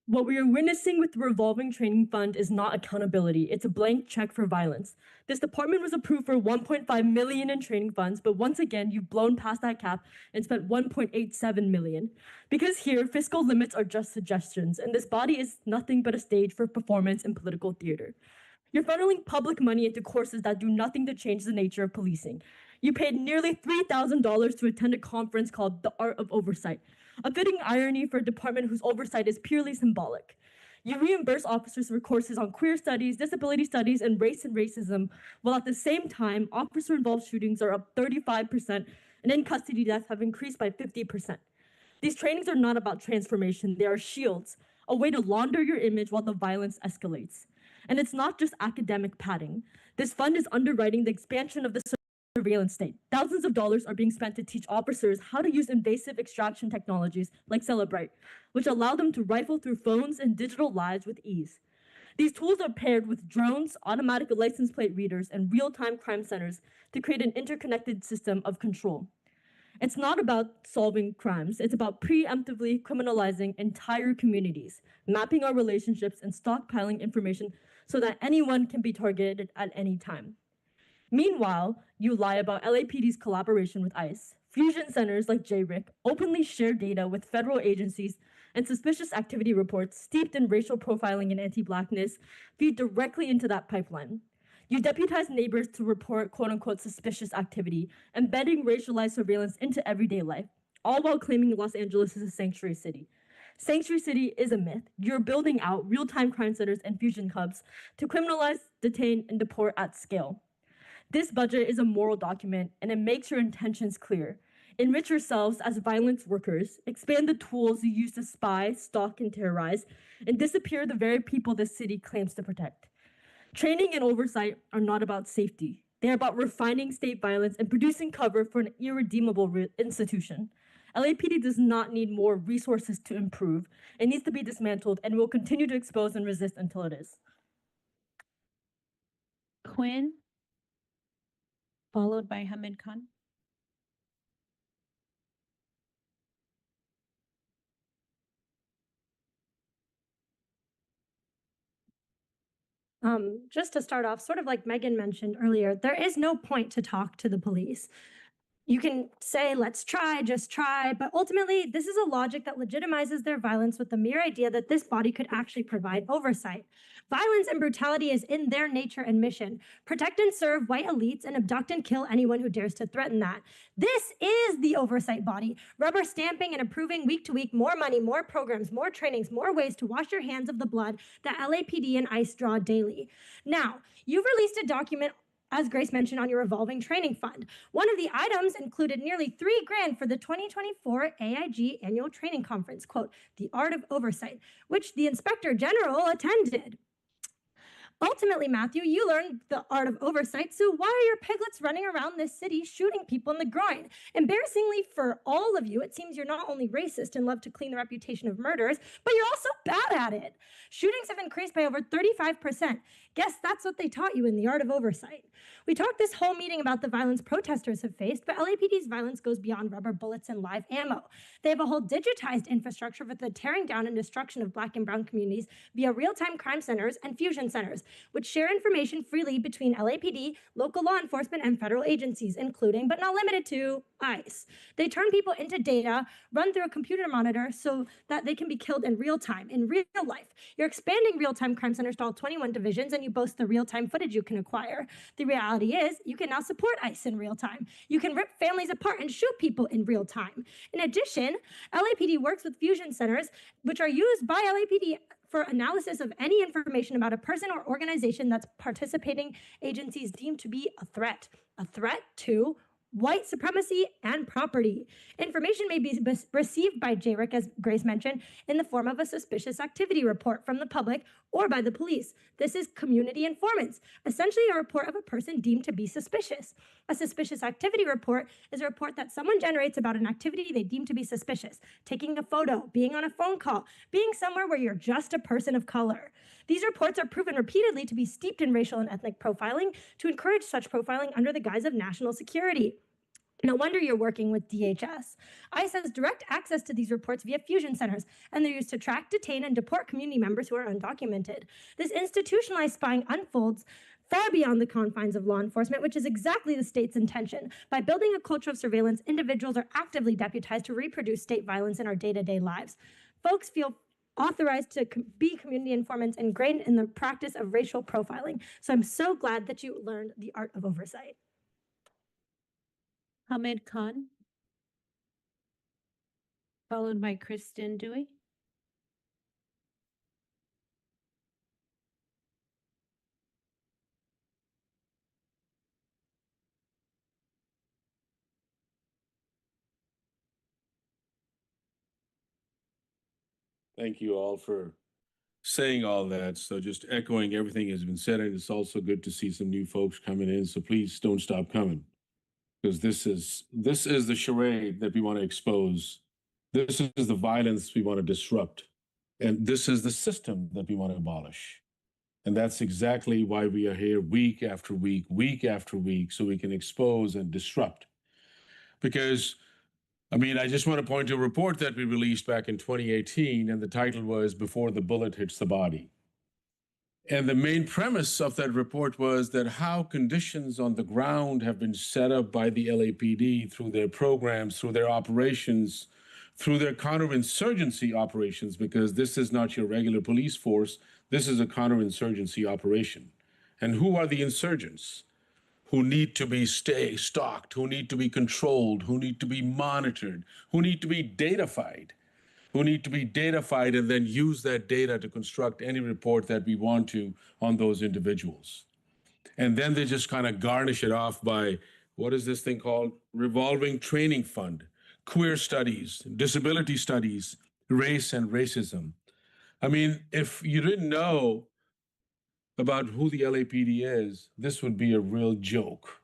What we are witnessing with the revolving training fund is not accountability. It's a blank check for violence. This department was approved for $1.5 million in training funds, but once again, you've blown past that cap and spent $1.87 million. Because here, fiscal limits are just suggestions, and this body is nothing but a stage for performance and political theater. You're funneling public money into courses that do nothing to change the nature of policing. You paid nearly $3,000 to attend a conference called The Art of Oversight, a fitting irony for a department whose oversight is purely symbolic. You reimburse officers for courses on queer studies, disability studies, and race and racism, while at the same time, officer-involved shootings are up 35% and in-custody deaths have increased by 50%. These trainings are not about transformation, they are shields, a way to launder your image while the violence escalates. And it's not just academic padding. This fund is underwriting the expansion of the surveillance state. Thousands of dollars are being spent to teach officers how to use invasive extraction technologies like Celebrite, which allow them to rifle through phones and digital lives with ease. These tools are paired with drones, automatic license plate readers, and real-time crime centers to create an interconnected system of control. It's not about solving crimes. It's about preemptively criminalizing entire communities, mapping our relationships, and stockpiling information so that anyone can be targeted at any time. Meanwhile, you lie about LAPD's collaboration with ICE. Fusion centers like JRIC openly share data with federal agencies, and suspicious activity reports steeped in racial profiling and anti-Blackness feed directly into that pipeline. You deputize neighbors to report quote-unquote suspicious activity, embedding racialized surveillance into everyday life, all while claiming Los Angeles is a sanctuary city. Sanctuary City is a myth. You're building out real-time crime centers and fusion hubs to criminalize, detain, and deport at scale. This budget is a moral document, and it makes your intentions clear. Enrich yourselves as violence workers, expand the tools you use to spy, stalk, and terrorize, and disappear the very people this city claims to protect. Training and oversight are not about safety. They are about refining state violence and producing cover for an irredeemable institution. LAPD does not need more resources to improve. It needs to be dismantled, and will continue to expose and resist until it is. Quinn. Followed by Hamid Khan. Just to start off, sort of like Megan mentioned earlier, there is no point to talk to the police. You can say, let's try, just try, but ultimately, this is a logic that legitimizes their violence with the mere idea that this body could actually provide oversight. Violence and brutality is in their nature and mission. Protect and serve white elites and abduct and kill anyone who dares to threaten that. This is the oversight body, rubber stamping and approving week to week more money, more programs, more trainings, more ways to wash your hands of the blood that LAPD and ICE draw daily. Now, you've released a document, as Grace mentioned, on your revolving training fund. One of the items included nearly $3,000 for the 2024 AIG annual training conference, quote, The Art of Oversight, which the Inspector General attended. Ultimately, Matthew, you learned the art of oversight, so why are your piglets running around this city shooting people in the groin? Embarrassingly for all of you, it seems you're not only racist and love to clean the reputation of murderers, but you're also bad at it. Shootings have increased by over 35%. Guess that's what they taught you in the art of oversight. We talked this whole meeting about the violence protesters have faced, but LAPD's violence goes beyond rubber bullets and live ammo. They have a whole digitized infrastructure for the tearing down and destruction of Black and brown communities via real-time crime centers and fusion centers, which share information freely between LAPD, local law enforcement, and federal agencies, including, but not limited to, ICE. They turn people into data, run through a computer monitor so that they can be killed in real time, in real life. You're expanding real-time crime centers to all 21 divisions, and when you boast the real-time footage you can acquire. The reality is you can now support ICE in real time. You can rip families apart and shoot people in real time. In addition, LAPD works with fusion centers, which are used by LAPD for analysis of any information about a person or organization that's participating agencies deemed to be a threat to white supremacy and property. Information may be received by JRIC, as Grace mentioned, in the form of a suspicious activity report from the public or by the police. This is community informants, essentially a report of a person deemed to be suspicious. A suspicious activity report is a report that someone generates about an activity they deem to be suspicious, taking a photo, being on a phone call, being somewhere where you're just a person of color. These reports are proven repeatedly to be steeped in racial and ethnic profiling to encourage such profiling under the guise of national security. No wonder you're working with DHS. ICE has direct access to these reports via fusion centers, and they're used to track, detain, and deport community members who are undocumented. This institutionalized spying unfolds far beyond the confines of law enforcement, which is exactly the state's intention. By building a culture of surveillance, individuals are actively deputized to reproduce state violence in our day-to-day lives. Folks feel authorized to be community informants ingrained in the practice of racial profiling. So I'm so glad that you learned the art of oversight. Hamid Khan, followed by Kristen Dewey. Thank you all for saying all that. So just echoing everything has been said, and it's also good to see some new folks coming in. So please don't stop coming, because this is the charade that we want to expose. This is the violence we want to disrupt, and this is the system that we want to abolish. And that's exactly why we are here week after week, week after week, so we can expose and disrupt. Because I just want to point to a report that we released back in 2018, and the title was Before the Bullet Hits the Body. And the main premise of that report was that how conditions on the ground have been set up by the LAPD through their programs, through their operations, through their counterinsurgency operations, because this is not your regular police force, this is a counterinsurgency operation. And who are the insurgents? Who need to be stalked, who need to be controlled, who need to be monitored, who need to be datafied, and then use that data to construct any report that we want to on those individuals. And then they just kind of garnish it off by, what is this thing called? Revolving training fund, queer studies, disability studies, race and racism. If you didn't know about who the LAPD is, this would be a real joke.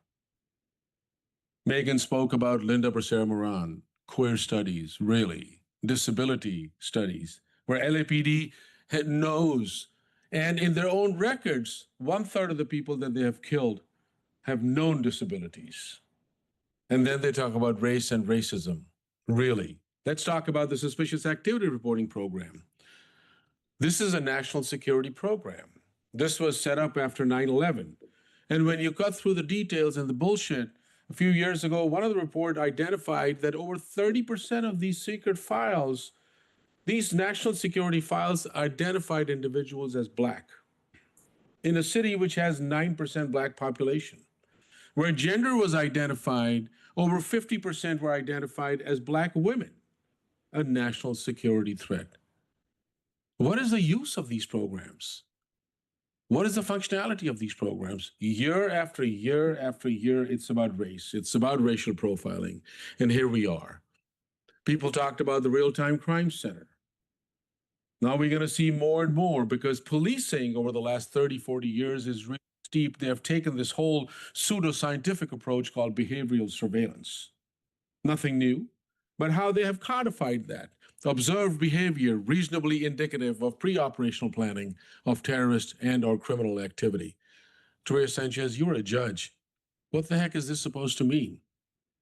Megan spoke about Linda Becerra-Moran, queer studies, really, disability studies, where LAPD knows, and in their own records, 1/3 of the people that they have killed have known disabilities. And then they talk about race and racism, really. Let's talk about the suspicious activity reporting program. This is a national security program. This was set up after 9/11. And when you cut through the details and the bullshit, a few years ago, one of the report identified that over 30% of these secret files, these national security files, identified individuals as Black in a city which has 9% Black population. Where gender was identified, over 50% were identified as Black women, a national security threat. What is the use of these programs? What is the functionality of these programs? Year after year after year, it's about race. It's about racial profiling. And here we are. People talked about the Real-Time Crime Center. Now we're going to see more and more, because policing over the last 30, 40 years is really steep. They have taken this whole pseudoscientific approach called behavioral surveillance. Nothing new, but how they have codified that. Observed behavior reasonably indicative of pre-operational planning of terrorist and or criminal activity. Teresa Sanchez, you're a judge. What the heck is this supposed to mean?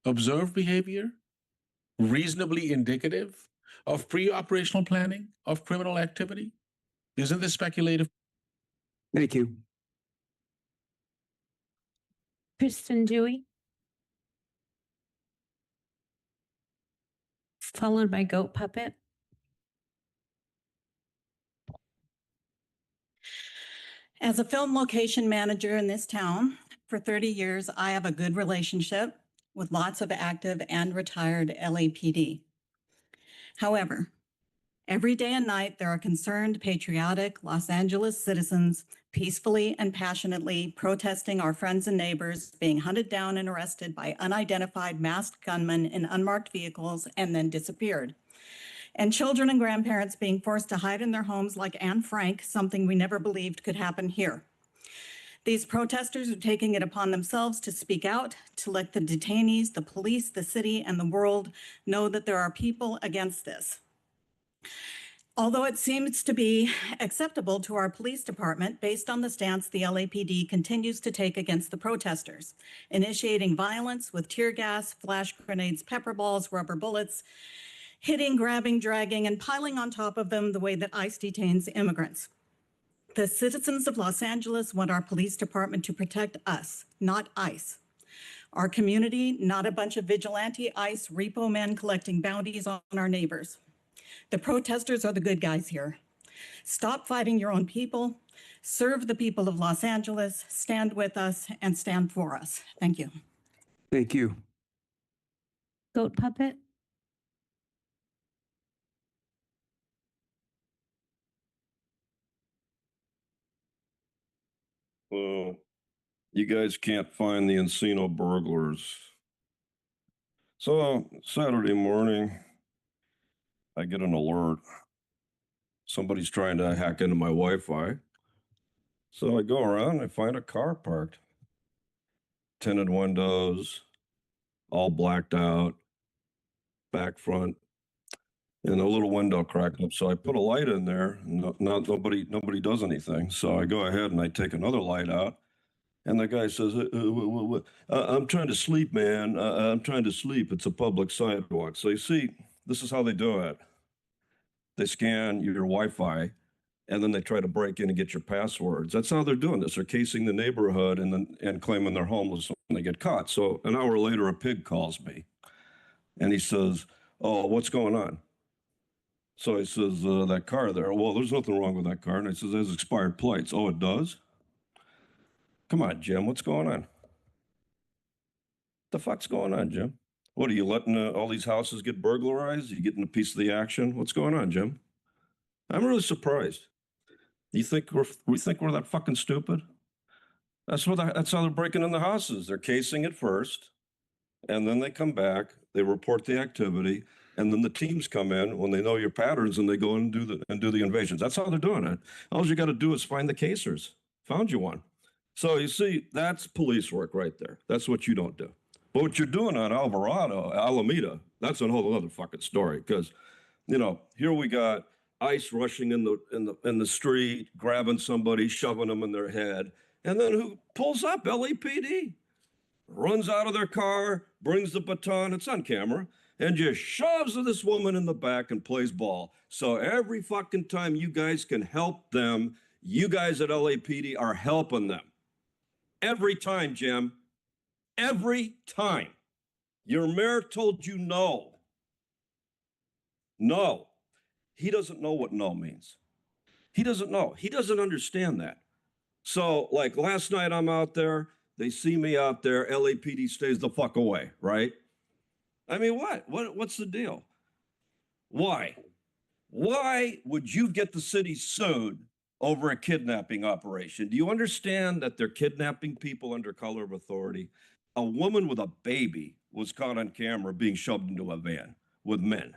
Observed behavior reasonably indicative of pre-operational planning of criminal activity? Isn't this speculative? Thank you. Kristen Dewey, followed by Goat Puppet. As a film location manager in this town for 30 years, I have a good relationship with lots of active and retired LAPD. However, every day and night, there are concerned, patriotic Los Angeles citizens peacefully and passionately protesting our friends and neighbors being hunted down and arrested by unidentified masked gunmen in unmarked vehicles and then disappeared. And children and grandparents being forced to hide in their homes like Anne Frank, something we never believed could happen here. These protesters are taking it upon themselves to speak out, to let the detainees, the police, the city, and the world know that there are people against this. Although it seems to be acceptable to our police department based on the stance the LAPD continues to take against the protesters, initiating violence with tear gas, flash grenades, pepper balls, rubber bullets, hitting, grabbing, dragging, and piling on top of them the way that ICE detains immigrants. The citizens of Los Angeles want our police department to protect us, not ICE. Our community, not a bunch of vigilante ICE repo men collecting bounties on our neighbors. The protesters are the good guys here. Stop fighting your own people, serve the people of Los Angeles, stand with us, and stand for us. Thank you. Thank you. Goat puppet. Well, you guys can't find the Encino burglars. So Saturday morning, I get an alert. Somebody's trying to hack into my Wi-Fi. So I go around and I find a car parked. Tinted windows, all blacked out, back front, and a little window cracked up. So I put a light in there. Nobody does anything. So I go ahead and I take another light out. And the guy says, I'm trying to sleep, man. I'm trying to sleep. It's a public sidewalk. So you see, this is how they do it. They scan your Wi-Fi, and then they try to break in and get your passwords. That's how they're doing this. They're casing the neighborhood and claiming they're homeless when they get caught. So an hour later, a pig calls me, and he says, oh, what's going on? So he says, that car there. Well, there's nothing wrong with that car. And I says, there's expired plates. Oh, it does? Come on, Jim, what's going on? The fuck's going on, Jim? What are you letting all these houses get burglarized? Are you getting a piece of the action? What's going on, Jim? I'm really surprised. You think we think we're that fucking stupid? That's how they're breaking in the houses. They're casing it first, and then they come back. They report the activity, and then the teams come in when they know your patterns, and they go and do the invasions. That's how they're doing it. All you got to do is find the casers. Found you one. So you see, that's police work right there. That's what you don't do. But what you're doing on Alameda, that's a whole other fucking story. Because, here we got ICE rushing in the street, grabbing somebody, shoving them in their head, and then who pulls up? LAPD runs out of their car, brings the baton. It's on camera, and just shoves this woman in the back and plays ball. So every fucking time you guys can help them, you guys at LAPD are helping them. Every time, Jim. Every time. Your mayor told you no. No. He doesn't know what no means. He doesn't know. He doesn't understand that. So, like last night, I'm out there. They see me out there. LAPD stays the fuck away, right? I mean, what's the deal? Why? Why would you get the city sued over a kidnapping operation? Do you understand that they're kidnapping people under color of authority? A woman with a baby was caught on camera being shoved into a van with men.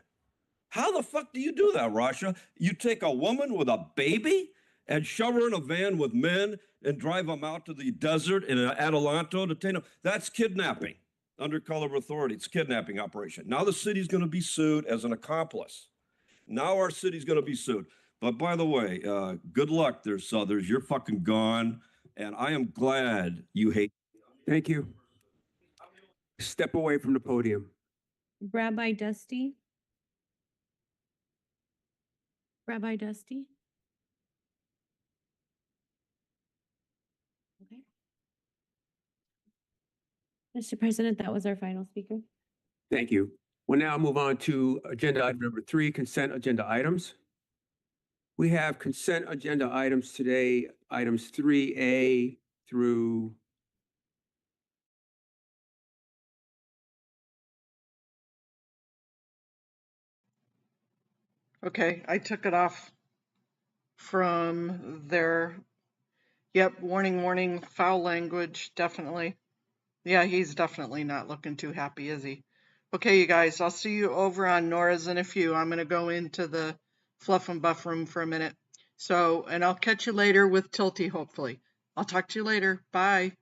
How the fuck do you do that, Rasha? You take a woman with a baby and shove her in a van with men and drive them out to the desert in Adelanto to detain them? That's kidnapping under color of authority. It's a kidnapping operation. Now the city's going to be sued as an accomplice. Now our city's going to be sued. But by the way, good luck there, Southers. You're fucking gone. And I am glad you hate. Thank you. Step away from the podium. Rabbi Dusty. Rabbi Dusty. Okay. Mr. President, that was our final speaker. Thank you. We'll now move on to agenda item number 3, consent agenda items. We have consent agenda items today, items 3A through Okay, I took it off from there. Yep, warning, warning, foul language, definitely. Yeah, he's definitely not looking too happy, is he? Okay, you guys, I'll see you over on Nora's in a few. I'm going to go into the fluff and buff room for a minute. So, and I'll catch you later with Tilty, hopefully. I'll talk to you later. Bye.